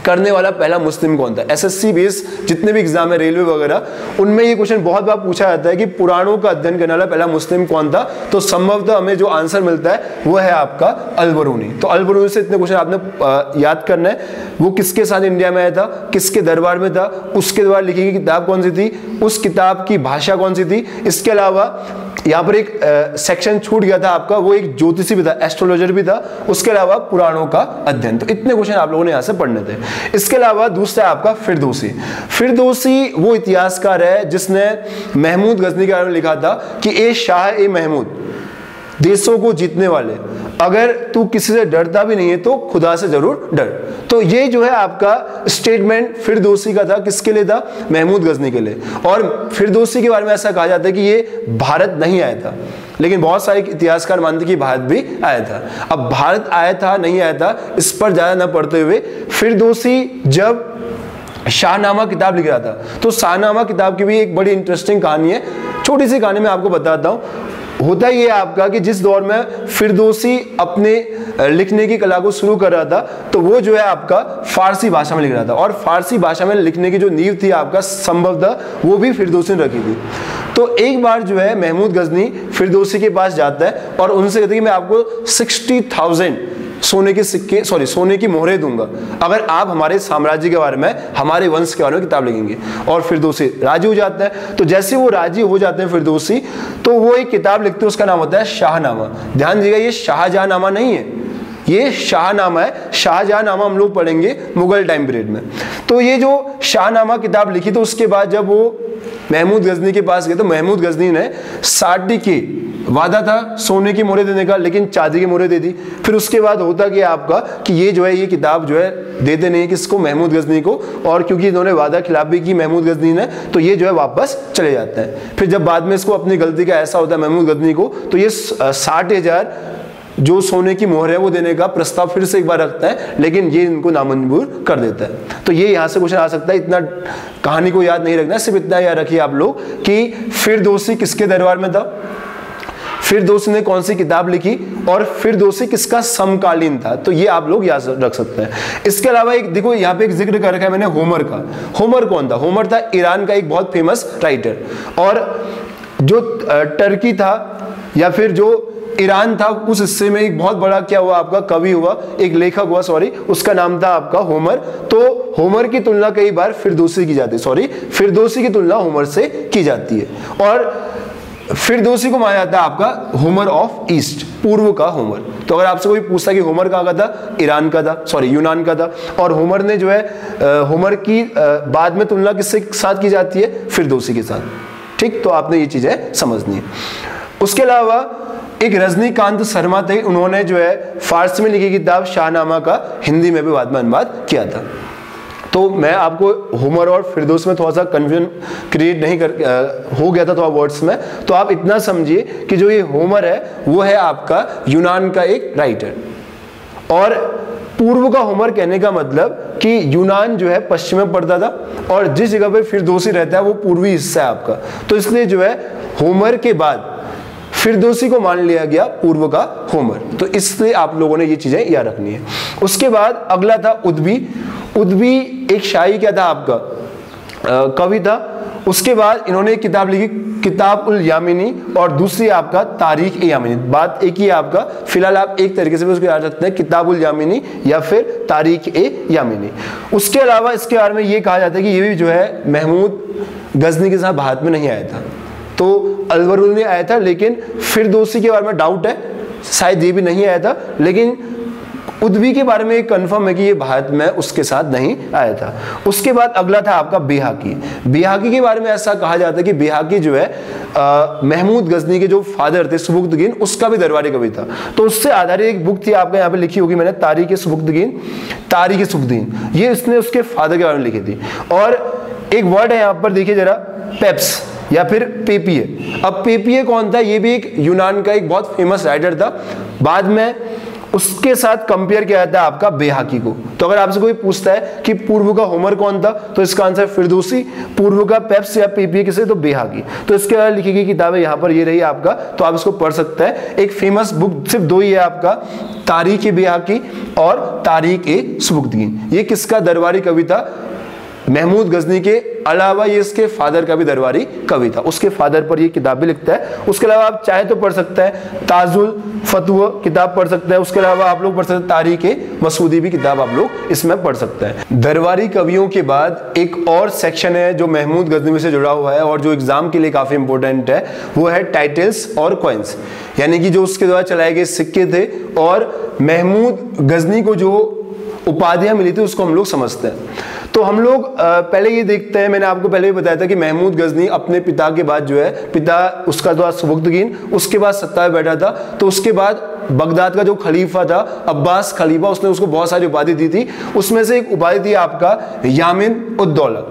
करने वाला पहला मुस्लिम कौन था। एसएससी बेस जितने भी एग्जाम है, रेलवे वगैरह, उनमें ये क्वेश्चन बहुत बार पूछा जाता है कि पुराणों का अध्ययन करने वाला पहला मुस्लिम कौन था। तो संभवतः हमें जो आंसर मिलता है वो है आपका अल-बरूनी। तो अल-बरूनी से इतने क्वेश्चन आपने याद करना है। वो किसके साथ इंडिया में आया था, किसके दरबार में था, उसके द्वारा लिखी गई किताब कौन सी थी, उस किताब की भाषा कौन सी थी। इसके अलावा यहाँ पर एक सेक्शन छूट गया था आपका, वो एक ज्योतिषी भी था, एस्ट्रोलॉजर भी था, उसके अलावा पुराणों का अध्ययन। तो इतने क्वेश्चन आप लोगों ने यहाँ से पढ़ने थे। इसके अलावा दूसरा आपका फिरदौसी। फिरदौसी वो इतिहासकार है जिसने महमूद गजनी के बारे में लिखा था कि ए शाह ए महमूद, देशों को जीतने वाले, अगर तू किसी से डरता भी नहीं है तो खुदा से जरूर डर। तो ये जो है आपका स्टेटमेंट फिरदौसी का था, किसके लिए था, महमूद गजनी के लिए। और फिरदौसी के बारे में ऐसा कहा जाता है कि ये भारत नहीं आया था, लेकिन बहुत सारे इतिहासकार मानते कि भारत भी आया था। अब भारत आया था नहीं आया था इस पर ज्यादा न पढ़ते हुए, फिरदौसी जब शाहनामा किताब लिख रहा था, तो शाहनामा किताब की भी एक बड़ी इंटरेस्टिंग कहानी है। छोटी सी कहानी मैं आपको बताता हूँ। होता ये आपका कि जिस दौर में फिरदौसी अपने लिखने की कला को शुरू कर रहा था, तो वो जो है आपका फारसी भाषा में लिख रहा था, और फारसी भाषा में लिखने की जो नींव थी आपका संभवतः वो भी फिरदौसी ने रखी थी। तो एक बार जो है महमूद गजनी फिरदौसी के पास जाता है और उनसे कहते हैं कि मैं आपको 60,000 सोने के सिक्के, सोने की मोहरें दूंगा अगर आप हमारे साम्राज्य के बारे में, हमारे वंश के बारे में किताब लिखेंगे। और फिरदौसी राजी हो जाता है। तो जैसे वो राजी हो जाते हैं फिरदौसी, तो वो एक किताब लिखते हैं, उसका नाम होता है शाहनामा। ध्यान दीजिएगा, ये शाहजहांनामा नहीं है, ये शाहनामा है। शाहजहांनामा हम लोग पढ़ेंगे मुगल टाइम पीरियड में। तो ये जो शाहनामा किताब लिखी, तो उसके बाद जब वो महमूद गजनी के पास गए, तो महमूद गजनी ने 60 के वादा था सोने की मोहरें देने का, लेकिन चांदी की मोहरें दे दी। फिर उसके बाद होता क्या आपका कि ये जो है ये किताब जो है देते नहीं किसको, महमूद गजनी को। और क्योंकि इन्होंने वादा खिलाफ भी की महमूद गजनी ने, तो ये जो है वापस चले जाते हैं। फिर जब बाद में इसको अपनी गलती का ऐसा होता है महमूद गजनी को, तो ये 60,000 जो सोने की मोहर है वो देने का प्रस्ताव फिर से एक बार रखता है, लेकिन ये इनको नामंजूर कर देता है। तो ये यहाँ से क्वेश्चन आ सकता है। इतना कहानी को याद नहीं रखना, सिर्फ इतना याद रखिए आप लोग कि फिरदौसी किसके दरबार में था, फिरदौसी ने कौन सी किताब लिखी, और फिरदौसी किसका समकालीन था। तो ये आप लोग याद रख सकते हैं। इसके अलावा एक देखो यहाँ पे एक जिक्र कर रखा है मैंने होमर का। होमर कौन था, होमर था ईरान का एक बहुत फेमस राइटर, और जो टर्की था या फिर जो ईरान था उस हिस्से में एक बहुत बड़ा क्या हुआ आपका कवि हुआ, एक लेखक हुआ, उसका नाम था आपका होमर। तो होमर की तुलना कई बार फिरदौसी की जाती है, फिरदौसी की तुलना होमर से की जाती है। और फिरदौसी को माना जाता है आपका होमर ऑफ ईस्ट, पूर्व का होमर। तो अगर आपसे कोई पूछता कि होमर कहाँ का था, ईरान का था, सॉरी यूनान का था। और होमर ने जो है होमर की बाद में तुलना किसके साथ की जाती है, फिरदौसी के साथ। ठीक, तो आपने ये चीजें समझनी है। उसके अलावा एक रजनीकांत शर्मा थे, उन्होंने जो है फारसी में लिखी किताब शाहनामा का हिंदी में भी बाद में अनुवाद किया था। तो मैं आपको होमर और फिरदौसी में थोड़ा सा कंफ्यूजन क्रिएट नहीं हो गया था थोड़ा वर्ड्स में, तो आप इतना समझिए कि जो ये होमर है वो है आपका यूनान का एक राइटर। और पूर्व का होमर कहने का मतलब कि यूनान जो है पश्चिम में पड़ता था और जिस जगह पे फिरदौसी रहता है वो पूर्वी हिस्सा है आपका। तो इसलिए जो है होमर के बाद फिरदौसी को मान लिया गया पूर्व का होमर। तो इसलिए आप लोगों ने ये चीजें याद रखनी है। उसके बाद अगला था उद्बी। उद्बी एक शायरी क्या था आपका, कवि था। उसके बाद इन्होंने एक किताब लिखी किताब उल यामिनी और दूसरी आपका तारीख ए यामिनी। बात एक ही है आपका, फिलहाल आप एक तरीके से भी उसको याद रखते हैं, किताब उल यामिनी या फिर तारीख ए यामिनी। उसके अलावा इसके बारे में ये कहा जाता है कि ये भी जो है महमूद गजनी के साथ भारत में नहीं आया था, तो अलवरुल ने आया था। लेकिन फिरदौसी के बारे में डाउट है, शायद ये भी नहीं आया था। लेकिन उद्बी के बारे में कंफर्म है कि ये भारत में उसके साथ नहीं आया था। उसके बाद अगला था आपका बेहाकी। बेहाकी के बारे में ऐसा कहा जाता है कि बेहाकी जो है महमूद गजनी के जो फादर थे सुबुक्तगीन, उसका भी दरबारी कवि था। तो उससे आधारित एक बुक थी आपका यहाँ पे लिखी होगी मैंने, तारीख सुबुक्तगीन, तारीख सुबुक्तगीन। ये इसने उसके फादर के बारे में लिखी थी। और एक वर्ड है यहाँ पर देखिए जरा, पेप्स या फिर पेपिये। अब पेपिये कौन था, ये भी एक यूनान का एक बहुत फेमस राइटर था। बाद में उसके साथ कंपेयर किया जाता है आपका बेहाकी को। तो अगर आपसे कोई पूछता है कि पूर्व का होमर कौन था, तो इसका आंसर फिरदौसी, पूर्व का पेप्स या पेपिये किसे, तो बेहाकी। तो इसके बाद लिखी गई किताबें यहाँ पर ये रही आपका, तो आप इसको पढ़ सकते हैं। एक फेमस बुक सिर्फ दो ही है आपका, तारीख ए बेहाकी और तारीख ए सुबुक्तगीन। ये किसका दरबारी कवि था, महमूद गजनी के अलावा ये इसके फादर का भी दरबारी कवि था, उसके फादर पर ये किताब भी लिखता है। उसके अलावा आप चाहे तो पढ़ सकते हैं ताजुल फतवा किताब पढ़ सकते हैं। उसके अलावा आप लोग पढ़ सकते हैं तारीख ए मसूदी भी किताब आप लोग इसमें पढ़ सकते हैं। दरबारी कवियों के बाद एक और सेक्शन है जो महमूद गजनी से जुड़ा हुआ है और जो एग्जाम के लिए काफी इंपॉर्टेंट है, वो है टाइटल्स और कॉइन्स, यानी कि जो उसके द्वारा चलाए गए सिक्के थे और महमूद गजनी को जो उपाधियां मिली थी उसको हम लोग समझते हैं। तो हम लोग पहले ये देखते हैं, मैंने आपको पहले भी बताया था कि महमूद गजनी अपने पिता के बाद जो है, पिता उसका था सुबुक्तगीन, उसके बाद सत्ता में बैठा था। तो उसके बाद बगदाद का जो खलीफा था अब्बास खलीफा, उसने उसको बहुत सारी उपाधि दी थी। उसमें से एक उपाधि थी आपका यामिन उद्दौला।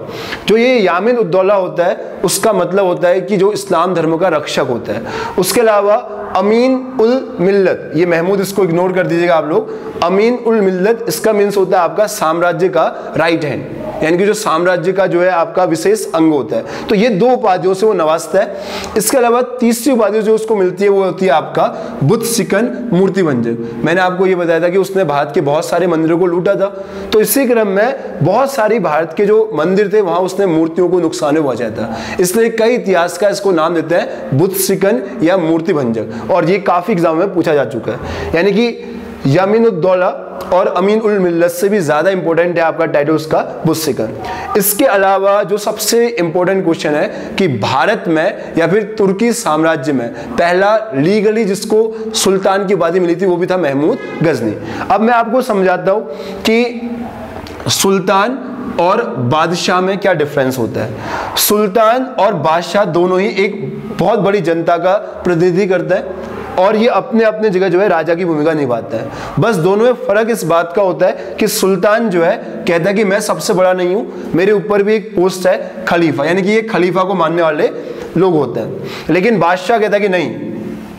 जो ये यामिन उद्दौला होता है उसका मतलब होता है कि जो इस्लाम धर्म का रक्षक होता है। उसके अलावा अमीन उल मिल्लत, ये महमूद इसको इग्नोर कर दीजिएगा आप लोग। अमीन उल मिल्लत इसका मीन्स होता है आपका साम्राज्य का राइट हैंड, यानी कि जो साम्राज्य का जो है आपका विशेष अंग होता है। तो ये दो उपाधियों से वो नवाजता है। इसके अलावा तीसरी उपाधि जो उसको मिलती है वो होती है आपका बुद्ध सिकन मूर्ति भंजक। मैंने आपको ये बताया था कि उसने भारत के बहुत सारे मंदिरों को लूटा था, तो इसी क्रम में बहुत सारी भारत के जो मंदिर थे वहां उसने मूर्तियों को नुकसान पहुंचाया था। इसलिए कई इतिहासकार इसको नाम देते हैं बुद्ध सिकन या मूर्ति भंजक, और ये काफी एग्जाम में पूछा जा चुका है। यानी कि यामिन उद्दौला और अमीन उल मिल्लत से भी ज्यादा इंपॉर्टेंट है आपका टाइटल उसका बुद्ध सिकन। इसके अलावा जो सबसे इंपॉर्टेंट क्वेश्चन है कि भारत में या फिर तुर्की साम्राज्य में पहला लीगली जिसको सुल्तान की उपाधि मिली थी वो भी था महमूद गजनी। अब मैं आपको समझाता हूं कि सुल्तान और बादशाह में क्या डिफरेंस होता है। सुल्तान और बादशाह दोनों ही एक बहुत बड़ी जनता का प्रतिनिधि करते हैं और ये अपने अपने जगह जो है राजा की भूमिका निभाता है। बस दोनों में फर्क इस बात का होता है कि सुल्तान जो है कहता है कि मैं सबसे बड़ा नहीं हूं, मेरे ऊपर भी एक पोस्ट है खलीफा, यानी कि ये खलीफा को मानने वाले लोग होते हैं। लेकिन बादशाह कहता है कि नहीं,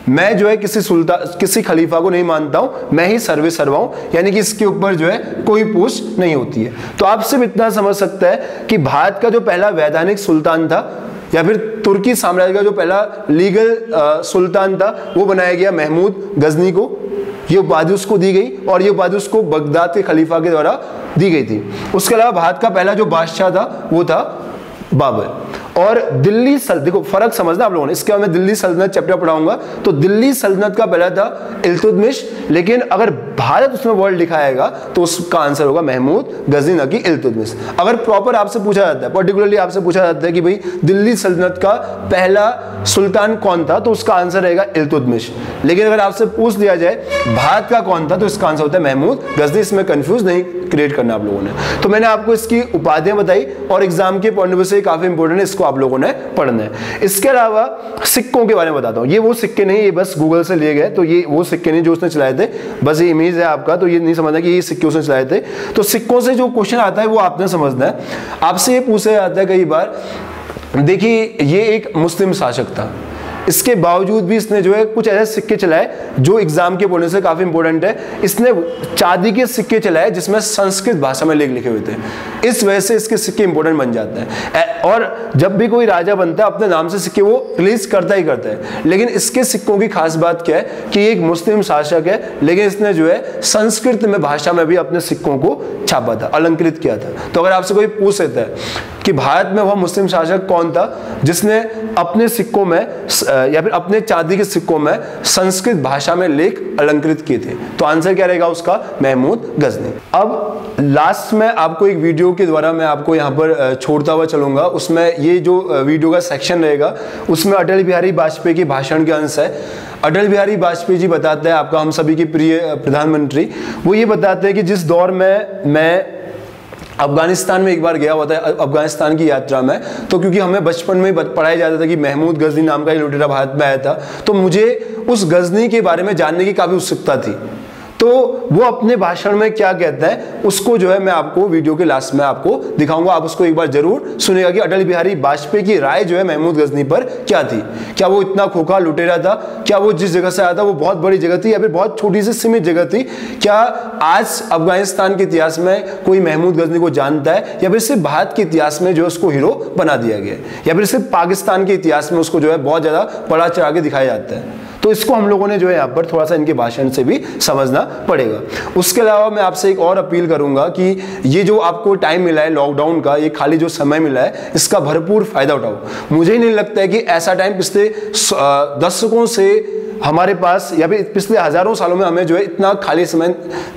मैं जो है किसी खलीफा को नहीं मानता हूं, मैं ही सर्वे सर्वा हूं, यानी कि इसके ऊपर जो है कोई पोस्ट नहीं होती है। तो आप सिर्फ इतना समझ सकते हैं कि भारत का जो पहला वैधानिक सुल्तान था या फिर तुर्की साम्राज्य का जो पहला लीगल सुल्तान था वो बनाया गया महमूद गजनी को। ये उपाधि उसको दी गई और ये उपाधि उसको बगदाद के खलीफा के द्वारा दी गई थी। उसके अलावा भारत का पहला जो बादशाह था वो था बाबर। और दिल्ली देखो फर्क समझना आप लोगों ने, इसके बाद मैं दिल्ली सल्तनत चैप्टर पढ़ाऊंगा। तो दिल्ली सल्तनत का पहला था इल्तुतमिश, लेकिन अगर भारत उसमें वर्ड लिखाएगा तो उसका आंसर होगा महमूद गजनी, ना कि इल्तुतमिश। अगर प्रॉपर आपसे पूछा जाता है, पर्टिकुलरली आपसे पूछा जाता है कि भाई दिल्ली सल्तनत का पहला सुल्तान कौन था, तो उसका आंसर रहेगा इल्तुतमिश। लेकिन अगर आपसे पूछ लिया जाए भारत का कौन था, तो इसका आंसर होता है महमूद गजनी। इसमें कंफ्यूज नहीं क्रिएट करना आप लोगों ने। तो मैंने आपको इसकी उपाधियां बताई और एग्जाम के पॉइंट ऑफ व्यू से काफी इंपॉर्टेंट है, इसको आप लोगों ने पढ़ना है। इसके अलावा सिक्कों के बारे में बताता हूं। ये वो सिक्के नहीं, ये बस गूगल से लिए गए, तो ये वो सिक्के नहीं जो उसने चलाए थे, बस ये इमेज है आपका, तो ये नहीं समझना कि ये सिक्के उसने चलाए थे। तो सिक्कों से जो क्वेश्चन आता है वो आपने समझना है। आपसे ये पूछा जाता है कई बार, देखिए ये एक मुस्लिम शासक था, इसके बावजूद भी इसने जो है कुछ ऐसे सिक्के चलाए जो एग्जाम के पॉइंट से काफी इंपॉर्टेंट है। इसने चांदी के सिक्के चलाए जिसमें संस्कृत भाषा में लेख लिखे हुए थे, इस वजह से इसके सिक्के इंपॉर्टेंट बन जाते हैं। और जब भी कोई राजा बनता है अपने नाम से सिक्के वो रिलीज करता ही करता है। लेकिन इसके सिक्कों की खास बात क्या है कि एक मुस्लिम शासक है, लेकिन इसने जो है संस्कृत में भाषा में भी अपने सिक्कों को छापा था, अलंकृत किया था। तो अगर आपसे कोई पूछ लेता है कि भारत में वह मुस्लिम शासक कौन था जिसने अपने सिक्कों में या फिर अपने चांदी के सिक्कों में संस्कृत भाषा में लेख अलंकृत किए थे, तो आंसर क्या रहेगा उसका, महमूद गजनी। अब लास्ट में आपको एक वीडियो के द्वारा मैं आपको यहाँ पर छोड़ता हुआ चलूंगा। उसमें ये जो वीडियो का सेक्शन रहेगा उसमें अटल बिहारी वाजपेयी के भाषण के अंश है। अटल बिहारी वाजपेयी जी बताते हैं, आपका हम सभी के प्रिय प्रधानमंत्री, वो ये बताते हैं कि जिस दौर में मैं अफगानिस्तान में एक बार गया हुआ था, अफगानिस्तान की यात्रा में, तो क्योंकि हमें बचपन में पढ़ाया जाता था कि महमूद गजनी नाम का ही लुटेरा भारत में आया था, तो मुझे उस गजनी के बारे में जानने की काफी उत्सुकता थी। तो वो अपने भाषण में क्या कहता है उसको जो है मैं आपको वीडियो के लास्ट में आपको दिखाऊंगा। आप उसको एक बार जरूर सुनिएगा कि अटल बिहारी वाजपेयी की राय जो है महमूद गजनी पर क्या थी। क्या वो इतना खोखला लुटेरा था? क्या वो जिस जगह से आया था वो बहुत बड़ी जगह थी या फिर बहुत छोटी सी सीमित जगह थी? क्या आज अफगानिस्तान के इतिहास में कोई महमूद गजनी को जानता है या फिर सिर्फ भारत के इतिहास में जो उसको हीरो बना दिया गया या फिर सिर्फ पाकिस्तान के इतिहास में उसको जो है बहुत ज्यादा बड़ा चढ़ा के दिखाया जाता है? तो इसको हम लोगों ने जो है यहाँ पर थोड़ा सा इनके भाषण से भी समझना पड़ेगा। उसके अलावा मैं आपसे एक और अपील करूंगा कि ये जो आपको टाइम मिला है लॉकडाउन का, ये खाली जो समय मिला है इसका भरपूर फायदा उठाओ। मुझे नहीं लगता है कि ऐसा टाइम पिछले दशकों से हमारे पास या फिर पिछले हजारों सालों में हमें जो है इतना खाली समय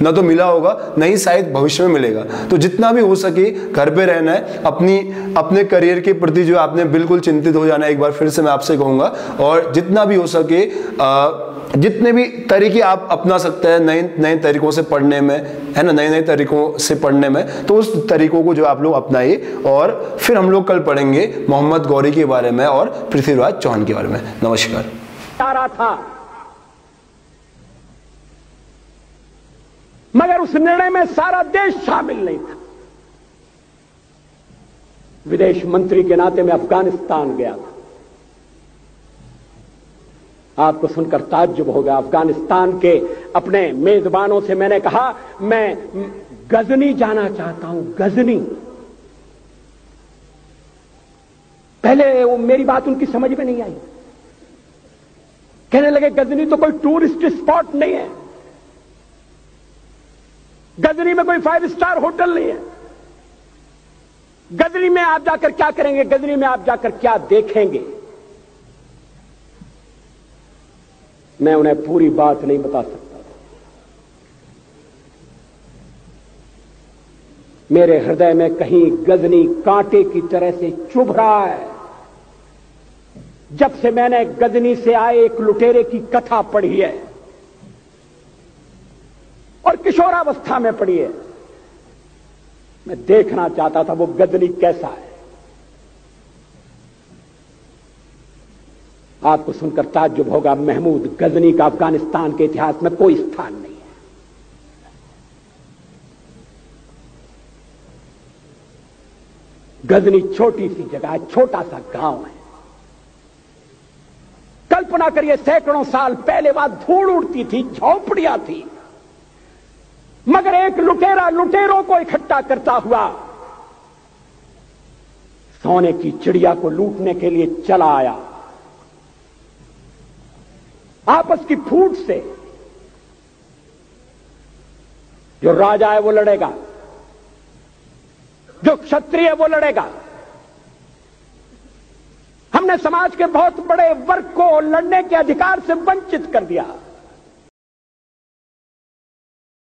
न तो मिला होगा, न ही शायद भविष्य में मिलेगा। तो जितना भी हो सके घर पे रहना है, अपने करियर के प्रति जो आपने बिल्कुल चिंतित हो जाना है, एक बार फिर से मैं आपसे कहूंगा। और जितना भी हो सके जितने भी तरीके आप अपना सकते हैं नए नए तरीकों से पढ़ने में, है ना, नए नए तरीकों से पढ़ने में, तो उस तरीकों को जो आप लोग अपनाइए। और फिर हम लोग कल पढ़ेंगे मोहम्मद गौरी के बारे में और पृथ्वीराज चौहान के बारे में। नमस्कार। था मगर उस निर्णय में सारा देश शामिल नहीं था। विदेश मंत्री के नाते मैं अफगानिस्तान गया था। आपको सुनकर ताज्जुब होगा, अफगानिस्तान के अपने मेजबानों से मैंने कहा मैं गजनी जाना चाहता हूं, गजनी। पहले वो मेरी बात उनकी समझ में नहीं आई। कहने लगे गजनी तो कोई टूरिस्ट स्पॉट नहीं है, गजनी में कोई 5 स्टार होटल नहीं है, गजनी में आप जाकर क्या करेंगे, गजनी में आप जाकर क्या देखेंगे। मैं उन्हें पूरी बात नहीं बता सकता था। मेरे हृदय में कहीं गजनी कांटे की तरह से चुभ रहा है। जब से मैंने गजनी से आए एक लुटेरे की कथा पढ़ी है और किशोरावस्था में पढ़ी है, मैं देखना चाहता था वो गजनी कैसा है। आपको सुनकर ताज्जुब होगा, महमूद गजनी का अफगानिस्तान के इतिहास में कोई स्थान नहीं है। गजनी छोटी सी जगह है, छोटा सा गांव है। कल्पना करिए सैकड़ों साल पहले वहां धूल उड़ती थी, झोंपड़ियां थी, मगर एक लुटेरा लुटेरों को इकट्ठा करता हुआ सोने की चिड़िया को लूटने के लिए चला आया। आपस की फूट से जो राजा है वो लड़ेगा, जो क्षत्रिय है वो लड़ेगा, हमने समाज के बहुत बड़े वर्ग को लड़ने के अधिकार से वंचित कर दिया।